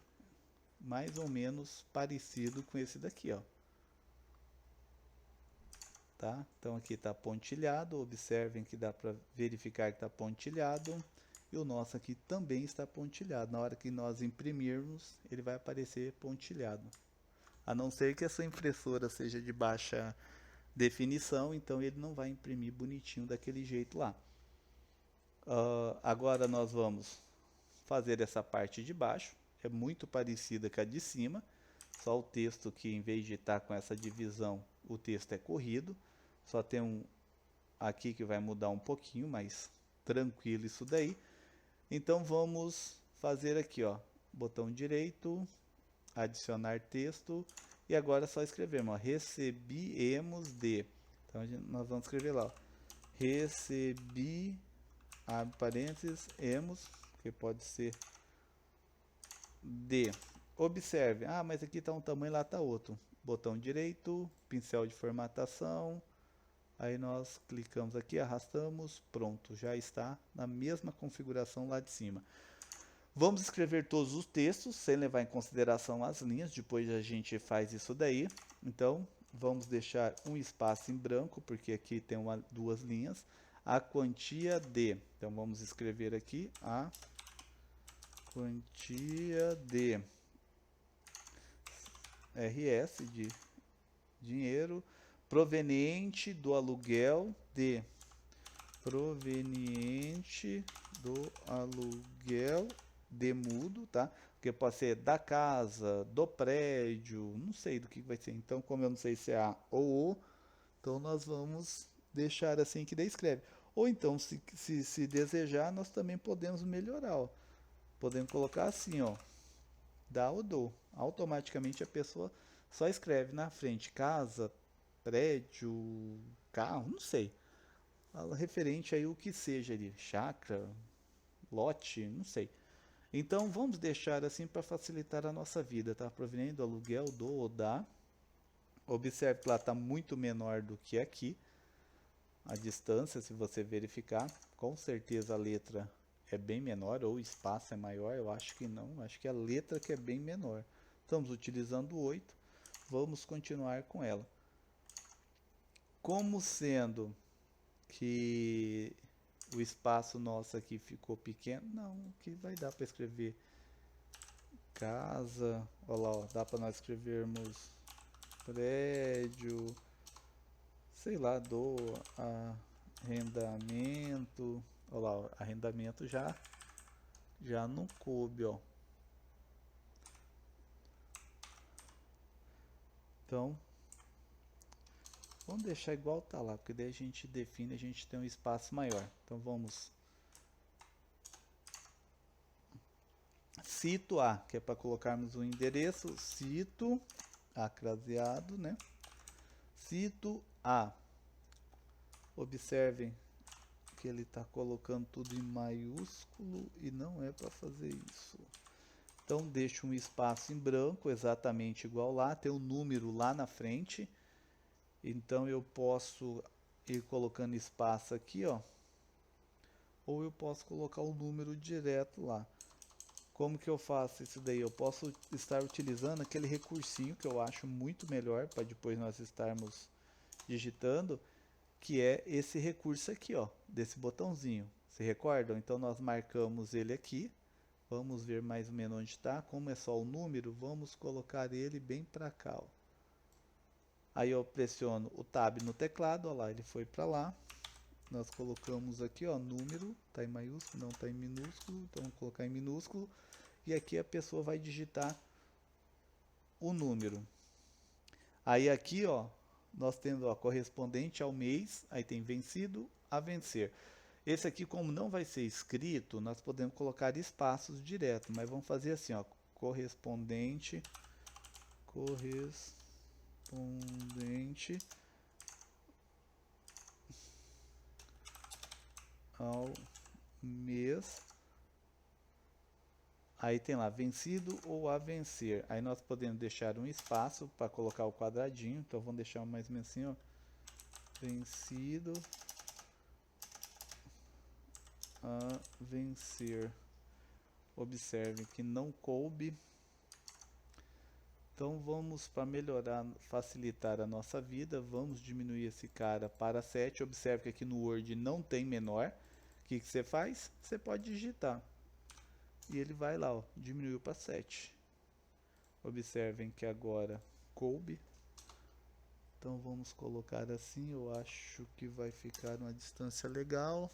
mais ou menos parecido com esse daqui, ó. Tá? Então aqui está pontilhado, observem que dá para verificar que está pontilhado, e o nosso aqui também está pontilhado. Na hora que nós imprimirmos, ele vai aparecer pontilhado. A não ser que a sua impressora seja de baixa definição, então ele não vai imprimir bonitinho daquele jeito lá. Agora nós vamos fazer essa parte de baixo, é muito parecida com a de cima, só o texto que em vez de estar com essa divisão, o texto é corrido, só tem um aqui que vai mudar um pouquinho, mas tranquilo isso daí. Então vamos fazer aqui, ó, botão direito, adicionar texto, e agora é só escrevermos, ó, recebemos de. Então nós vamos escrever lá, ó, recebi, abre parênteses, emos, que pode ser de. Observe, mas aqui está um tamanho, lá está outro. Botão direito, pincel de formatação, aí nós clicamos aqui, arrastamos, pronto, já está na mesma configuração lá de cima. Vamos escrever todos os textos, sem levar em consideração as linhas, depois a gente faz isso daí. Então, vamos deixar um espaço em branco, porque aqui tem duas linhas. A quantia de, então vamos escrever aqui, a quantia de RS, de dinheiro, proveniente do aluguel de, proveniente do aluguel de mudo, tá? Porque pode ser da casa, do prédio, não sei do que vai ser. Então, como eu não sei se é A ou O, então nós vamos deixar assim que daí escreve. Ou então, se desejar, nós também podemos melhorar, ó. Podemos colocar assim, ó, dá ou do. Automaticamente a pessoa só escreve na frente casa, prédio, carro, não sei. Referente aí o que seja ali, chácara, lote, não sei. Então vamos deixar assim para facilitar a nossa vida, tá? Proveniente do aluguel, do ou da. Observe que lá está muito menor do que aqui. A distância, se você verificar, com certeza a letra é bem menor, ou o espaço é maior, eu acho que não, acho que a letra que é bem menor. Estamos utilizando 8, vamos continuar com ela. Como sendo que o espaço nosso aqui ficou pequeno, não, aqui vai dar para escrever casa, olha lá, ó, dá para nós escrevermos prédio, sei lá, do arrendamento, olha lá, ó, arrendamento já não coube, ó. Então, vamos deixar igual tá lá, porque daí a gente define, a gente tem um espaço maior. Então vamos cito A, que é para colocarmos o endereço, cito A craseado, né? Cito A. Observem que ele está colocando tudo em maiúsculo e não é para fazer isso. Então deixo um espaço em branco, exatamente igual lá, tem um número lá na frente. Então eu posso ir colocando espaço aqui, ó. Ou eu posso colocar o número direto lá. Como que eu faço isso daí? Eu posso estar utilizando aquele recursinho que eu acho muito melhor para depois nós estarmos digitando, que é esse recurso aqui, ó, desse botãozinho. Se recordam? Então nós marcamos ele aqui. Vamos ver mais ou menos onde está. Como é só o número, vamos colocar ele bem para cá, ó. Aí eu pressiono o Tab no teclado, ó lá, ele foi para lá. Nós colocamos aqui, ó, número, tá em maiúsculo, não tá em minúsculo, então vamos colocar em minúsculo. E aqui a pessoa vai digitar o número. Aí aqui, ó, nós temos, ó, correspondente ao mês, aí tem vencido a vencer. Esse aqui, como não vai ser escrito, nós podemos colocar espaços direto, mas vamos fazer assim, ó, correspondente ao mês. Aí tem lá, vencido ou a vencer. Aí nós podemos deixar um espaço para colocar o quadradinho. Então vamos deixar mais ou menos assim, ó. Vencido a vencer. Observe que não coube. Então vamos, para melhorar, facilitar a nossa vida, vamos diminuir esse cara para 7. Observe que aqui no Word não tem menor. O que você faz? Você pode digitar. E ele vai lá, ó, diminuiu para 7. Observem que agora coube. Então vamos colocar assim, eu acho que vai ficar uma distância legal.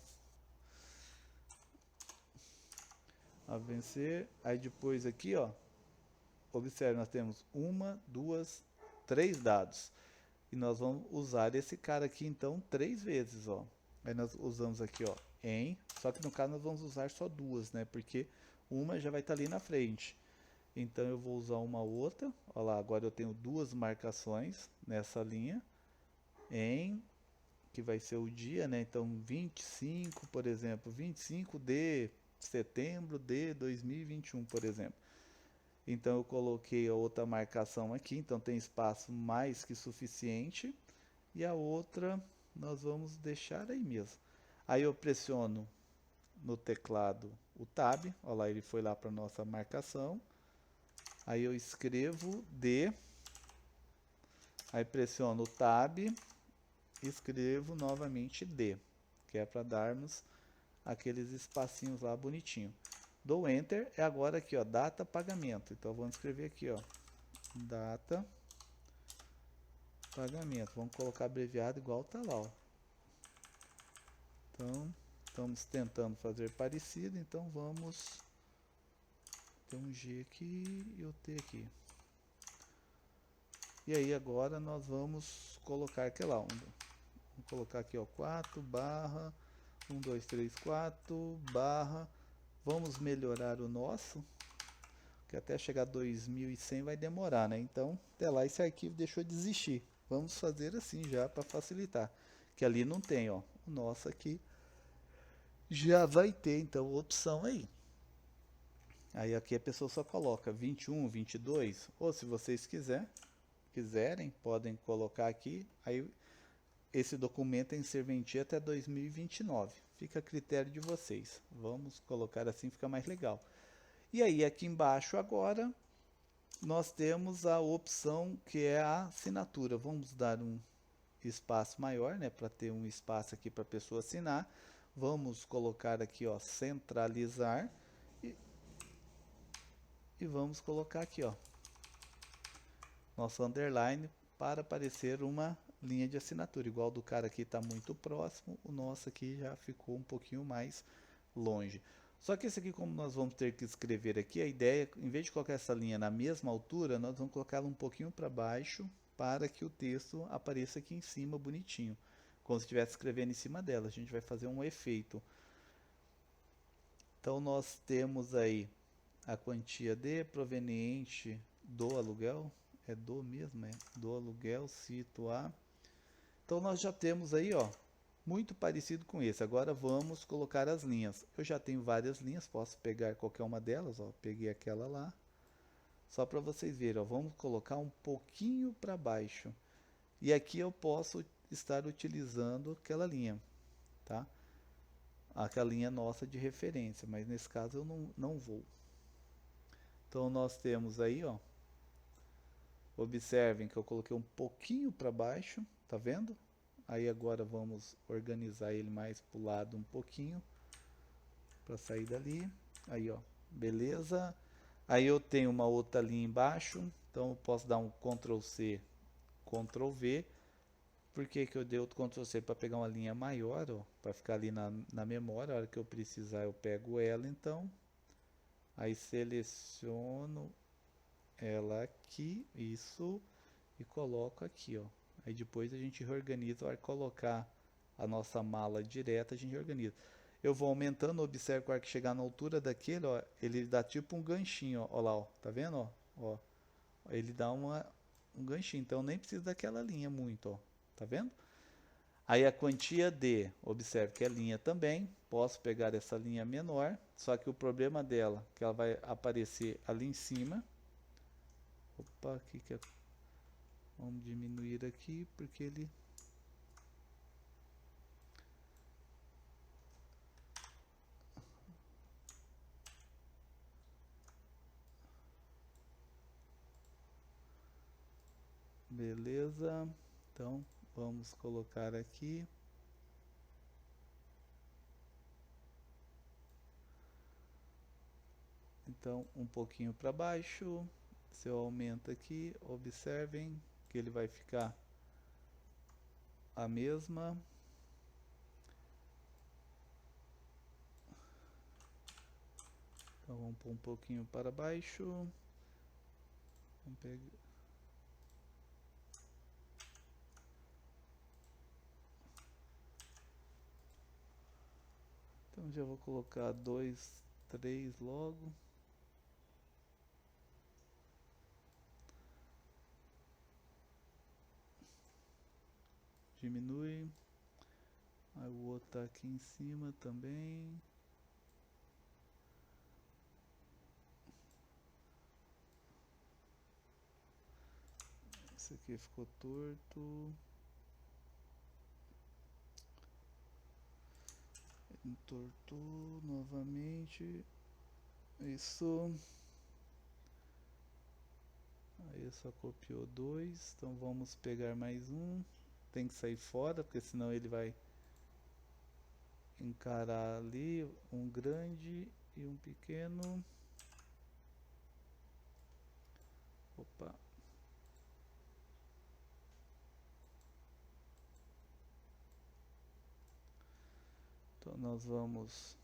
A vencer. Aí depois aqui, ó, observe, nós temos 1, 2, 3 dados. E nós vamos usar esse cara aqui então 3 vezes, ó. Aí nós usamos aqui, ó, em, só que no caso nós vamos usar só 2, né? Porque uma já vai estar ali na frente. Então eu vou usar uma outra, ó lá, agora eu tenho 2 marcações nessa linha, em, que vai ser o dia, né? Então 25, por exemplo, 25 de setembro de 2021, por exemplo. Então eu coloquei a outra marcação aqui, então tem espaço mais que suficiente. E a outra nós vamos deixar aí mesmo. Aí eu pressiono no teclado o Tab, olha lá, ele foi lá para nossa marcação. Aí eu escrevo D, aí pressiono o Tab, escrevo novamente D, que é para darmos aqueles espacinhos lá bonitinho. Dou Enter, é agora aqui, ó, data pagamento. Então vamos escrever aqui, ó, data pagamento. Vamos colocar abreviado igual tá lá, ó. Então, estamos tentando fazer parecido, então vamos ter um G aqui e o T aqui. E aí agora nós vamos colocar aquela onda. Vamos colocar aqui, ó, 4 barra 1, 2, 3, 4 barra. Vamos melhorar o nosso, que até chegar a 2100 vai demorar, né? Então, até lá esse arquivo deixou de existir. Vamos fazer assim já para facilitar. Que ali não tem, ó. O nosso aqui já vai ter, então, opção aí. Aí aqui a pessoa só coloca 21, 22, ou se vocês quiserem, podem colocar aqui. Aí esse documento tem serventia até 2029. Fica a critério de vocês. Vamos colocar assim, fica mais legal. E aí aqui embaixo agora nós temos a opção que é a assinatura. Vamos dar um espaço maior, né, para ter um espaço aqui para a pessoa assinar. Vamos colocar aqui, ó, centralizar e vamos colocar aqui, ó, nosso underline para aparecer uma linha de assinatura. Igual do cara aqui está muito próximo, o nosso aqui já ficou um pouquinho mais longe. Só que esse aqui, como nós vamos ter que escrever aqui, a ideia, em vez de colocar essa linha na mesma altura, nós vamos colocá-la um pouquinho para baixo para que o texto apareça aqui em cima bonitinho, como se estivesse escrevendo em cima dela. A gente vai fazer um efeito. Então nós temos aí a quantia de proveniente do aluguel, é do mesmo, é do aluguel, cito a. Então nós já temos aí, ó, muito parecido com esse. Agora vamos colocar as linhas. Eu já tenho várias linhas, posso pegar qualquer uma delas, ó, peguei aquela lá. Só para vocês verem, ó, vamos colocar um pouquinho para baixo. E aqui eu posso estar utilizando aquela linha, tá? Aquela linha nossa de referência, mas nesse caso eu não vou. Então nós temos aí, ó, observem que eu coloquei um pouquinho para baixo, tá vendo? Aí agora vamos organizar ele mais para o lado um pouquinho, para sair dali. Aí, ó, beleza. Aí eu tenho uma outra linha embaixo, então eu posso dar um Ctrl C, Ctrl V. Por que que eu dei outro Ctrl C? Para pegar uma linha maior, ó, para ficar ali na memória. A hora que eu precisar eu pego ela, então. Aí seleciono ela aqui, isso, e coloco aqui, ó. Aí depois a gente reorganiza, a hora de colocar a nossa mala direta, a gente reorganiza. Eu vou aumentando, observe que a hora que chegar na altura daquele, ó, ele dá tipo um ganchinho, ó lá, ó, tá vendo, ó? Ó, ele dá um ganchinho, então nem precisa daquela linha muito, ó, tá vendo? Aí a quantia de, observe que é linha também, posso pegar essa linha menor, só que o problema dela, que ela vai aparecer ali em cima. Opa, aqui que é... Vamos diminuir aqui, porque ele... Beleza, então vamos colocar aqui. Então um pouquinho para baixo, Se eu aumento aqui, observem que ele vai ficar a mesma. Então vamos pôr um pouquinho para baixo. Vamos pegar. Então já vou colocar 2, 3 logo. Diminui. Aí o outro tá aqui em cima também. Esse aqui ficou torto. Entortou novamente. Isso. Aí só copiou 2. Então vamos pegar mais um. Tem que sair fora, porque senão ele vai encarar ali um grande e um pequeno. Opa. Então nós vamos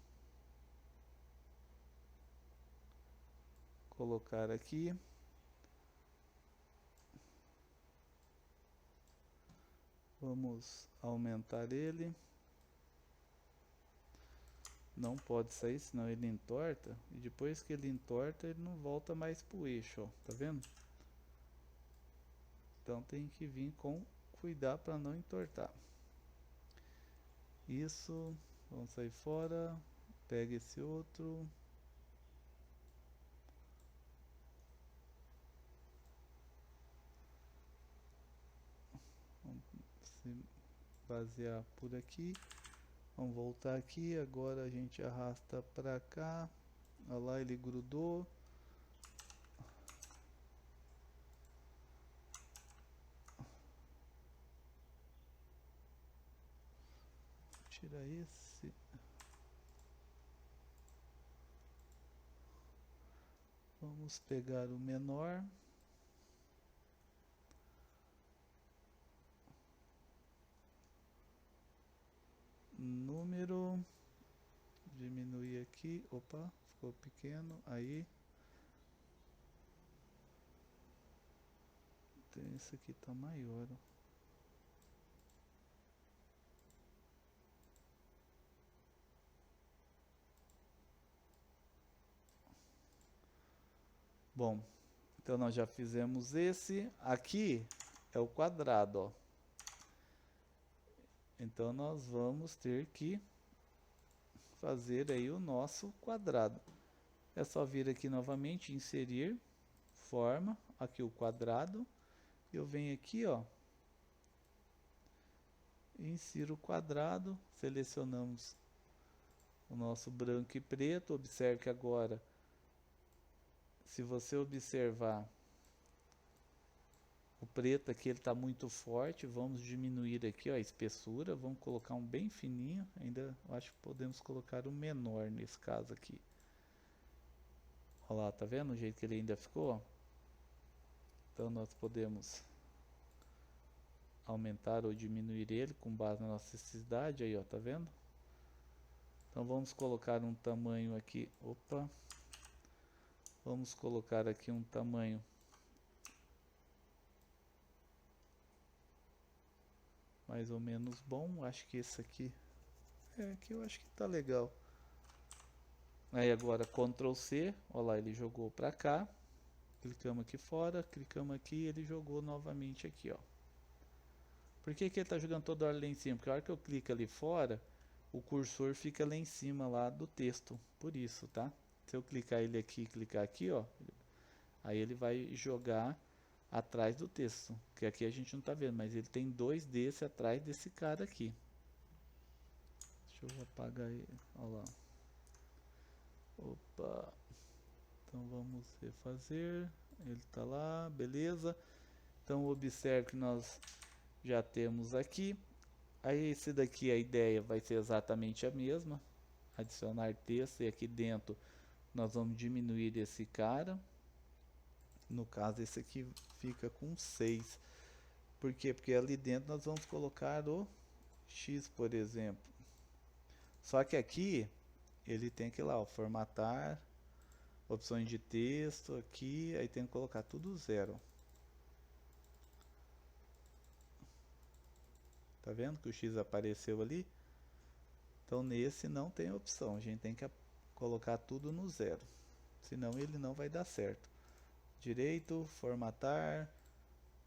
colocar aqui. Vamos aumentar ele. Não pode sair, senão ele entorta. E depois que ele entorta, ele não volta mais pro eixo, ó. Tá vendo? Então tem que vir com cuidado para não entortar. Isso. Vamos sair fora. Pega esse outro. Vamos se basear por aqui. Vamos voltar aqui. Agora a gente arrasta para cá. Olha lá, ele grudou. Tira esse. Vamos pegar o menor. Número. Diminuir aqui. Opa, ficou pequeno. Aí. Tem esse aqui tá maior. Bom, então nós já fizemos esse. Aqui é o quadrado, ó. Então nós vamos ter que fazer aí o nosso quadrado. É só vir aqui novamente, inserir, forma, aqui o quadrado. Eu venho aqui, ó, insiro o quadrado, selecionamos o nosso branco e preto. Observe que agora, se você observar, o preto aqui ele está muito forte. Vamos diminuir aqui, ó, a espessura. Vamos colocar um bem fininho. Ainda acho que podemos colocar um menor nesse caso aqui. Olha lá, tá vendo o jeito que ele ainda ficou? Ó? Então nós podemos aumentar ou diminuir ele com base na nossa necessidade. Aí, ó, tá vendo? Então vamos colocar um tamanho aqui. Opa! Vamos colocar aqui um tamanho mais ou menos bom. Acho que esse aqui aqui eu acho que tá legal. Aí agora Ctrl C, olha lá, ele jogou para cá. Clicamos aqui fora, clicamos aqui, ele jogou novamente aqui, ó. Por que que ele tá jogando toda hora lá em cima? Porque a hora que eu clico ali fora, o cursor fica lá em cima lá do texto. Por isso, tá? Se eu clicar ele aqui e clicar aqui, ó, aí ele vai jogar atrás do texto, que aqui a gente não tá vendo, mas ele tem 2 desse atrás desse cara aqui. Deixa eu apagar ele, olha lá. Opa, então vamos refazer, ele tá lá, beleza. Então observe que nós já temos aqui. Aí esse daqui, a ideia vai ser exatamente a mesma, adicionar texto, e aqui dentro nós vamos diminuir esse cara. No caso, esse aqui fica com 6. Por quê? Porque ali dentro nós vamos colocar o X, por exemplo. Só que aqui, ele tem que ir lá, ó, formatar, opções de texto aqui, aí tem que colocar tudo 0. Tá vendo que o X apareceu ali? Então nesse não tem opção, a gente tem que colocar tudo no 0. Senão ele não vai dar certo. Direito, formatar,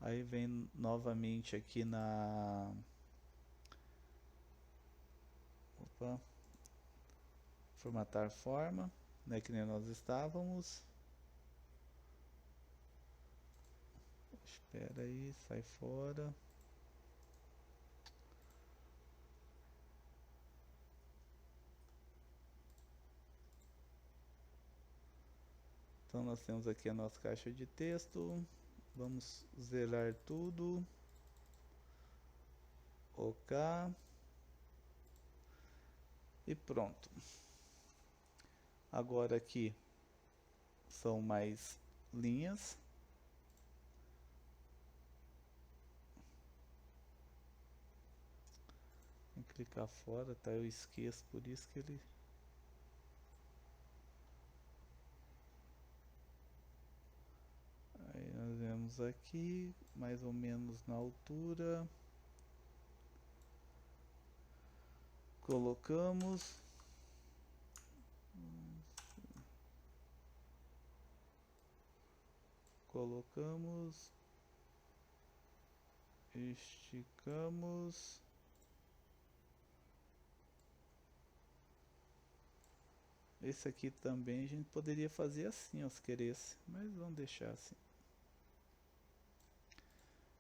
aí vem novamente aqui na... Opa. Formatar forma, né, que nem nós estávamos. Espera aí, sai fora. Então nós temos aqui a nossa caixa de texto. Vamos zerar tudo. OK. E pronto. Agora aqui são mais linhas. Tem que clicar fora, tá? Eu esqueço, por isso que ele... Aí nós vemos aqui, mais ou menos na altura. Colocamos. Colocamos. Esticamos. Esse aqui também a gente poderia fazer assim, ó, se queresse, mas vamos deixar assim.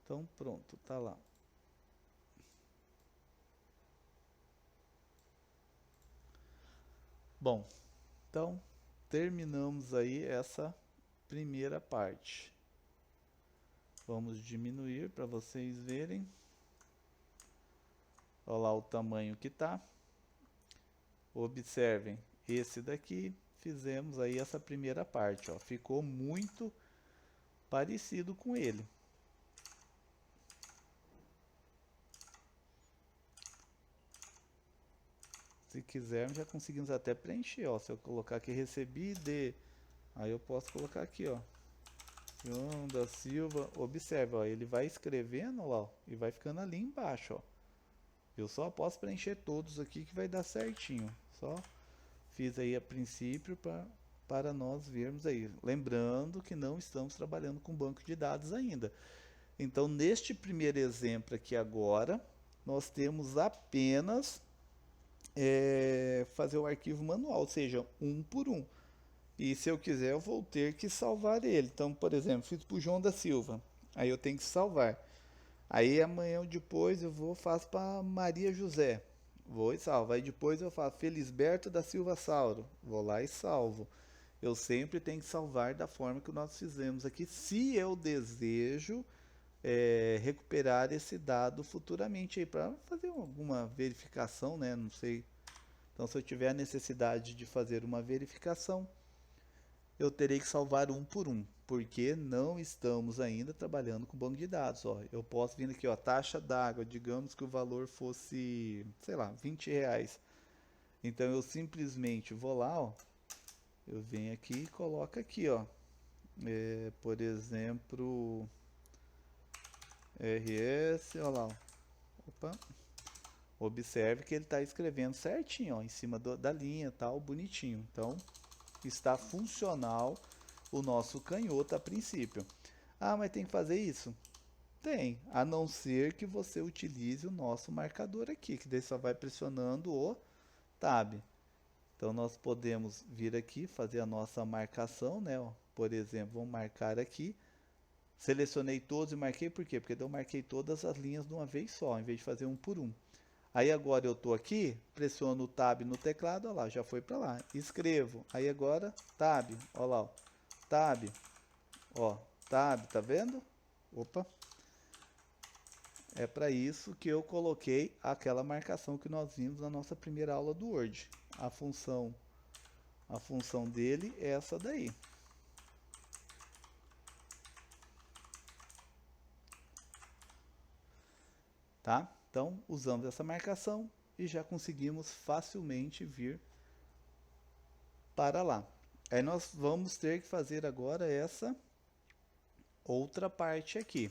Então pronto, tá lá. Bom, então terminamos aí essa primeira parte. Vamos diminuir para vocês verem. Olha lá o tamanho que tá. Observem, esse daqui fizemos aí essa primeira parte, ó, ficou muito parecido com ele. Se quisermos, já conseguimos até preencher, ó. Se eu colocar aqui recebi de, aí eu posso colocar aqui, ó, João da Silva. Observe, ó, ele vai escrevendo lá, ó, e vai ficando ali embaixo, ó. Eu só posso preencher todos aqui que vai dar certinho. Só fiz aí a princípio para nós vermos aí. Lembrando que não estamos trabalhando com banco de dados ainda. Então, neste primeiro exemplo aqui agora, nós temos apenas fazer o arquivo manual, ou seja, um por um. E se eu quiser, eu vou ter que salvar ele. Então, por exemplo, fiz para o João da Silva. Aí eu tenho que salvar. Aí amanhã ou depois eu vou faço para Maria José. Vou e salvo. Aí depois eu faço Felisberto da Silva Sauro. Vou lá e salvo. Eu sempre tenho que salvar da forma que nós fizemos aqui, se eu desejo recuperar esse dado futuramente aí para fazer alguma verificação, né? Não sei. Então, se eu tiver a necessidade de fazer uma verificação, eu terei que salvar um por um, porque não estamos ainda trabalhando com banco de dados. Ó, eu posso vir aqui, ó, taxa d'água, digamos que o valor fosse, sei lá, R$20. Então eu simplesmente vou lá, ó, eu venho aqui e coloco aqui, ó, por exemplo, RS, olha lá, ó. Opa. Observe que ele está escrevendo certinho, ó, em cima da linha, tal, bonitinho. Então, está funcional o nosso canhoto a princípio. Ah, mas tem que fazer isso? Tem, a não ser que você utilize o nosso marcador aqui, que daí só vai pressionando o Tab. Então, nós podemos vir aqui, fazer a nossa marcação, né? Ó, por exemplo, vamos marcar aqui. Selecionei todos e marquei, por quê? Porque daí eu marquei todas as linhas de uma vez só, em vez de fazer um por um. Aí agora eu estou aqui, pressiono o Tab no teclado, olha lá, já foi para lá. Escrevo, aí agora Tab, olha lá, ó, Tab, ó, Tab, tá vendo? Opa. É para isso que eu coloquei aquela marcação que nós vimos na nossa primeira aula do Word. A função dele é essa daí. tá? Então usamos essa marcação e já conseguimos facilmente vir para lá. Aí nós vamos ter que fazer agora essa outra parte aqui,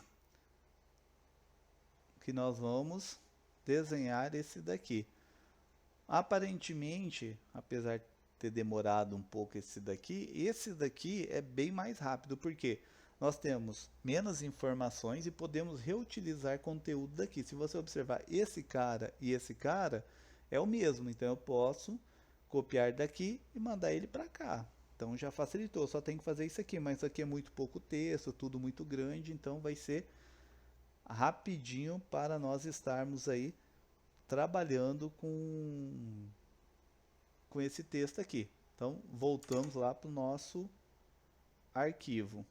que nós vamos desenhar esse daqui. Aparentemente, apesar de ter demorado um pouco esse daqui é bem mais rápido, porque nós temos menos informações e podemos reutilizar conteúdo daqui. Se você observar, esse cara e esse cara é o mesmo, então eu posso copiar daqui e mandar ele para cá. Então já facilitou, só tem que fazer isso aqui, mas isso aqui é muito pouco texto, tudo muito grande, então vai ser rapidinho para nós estarmos aí trabalhando com esse texto aqui. Então voltamos lá para o nosso arquivo.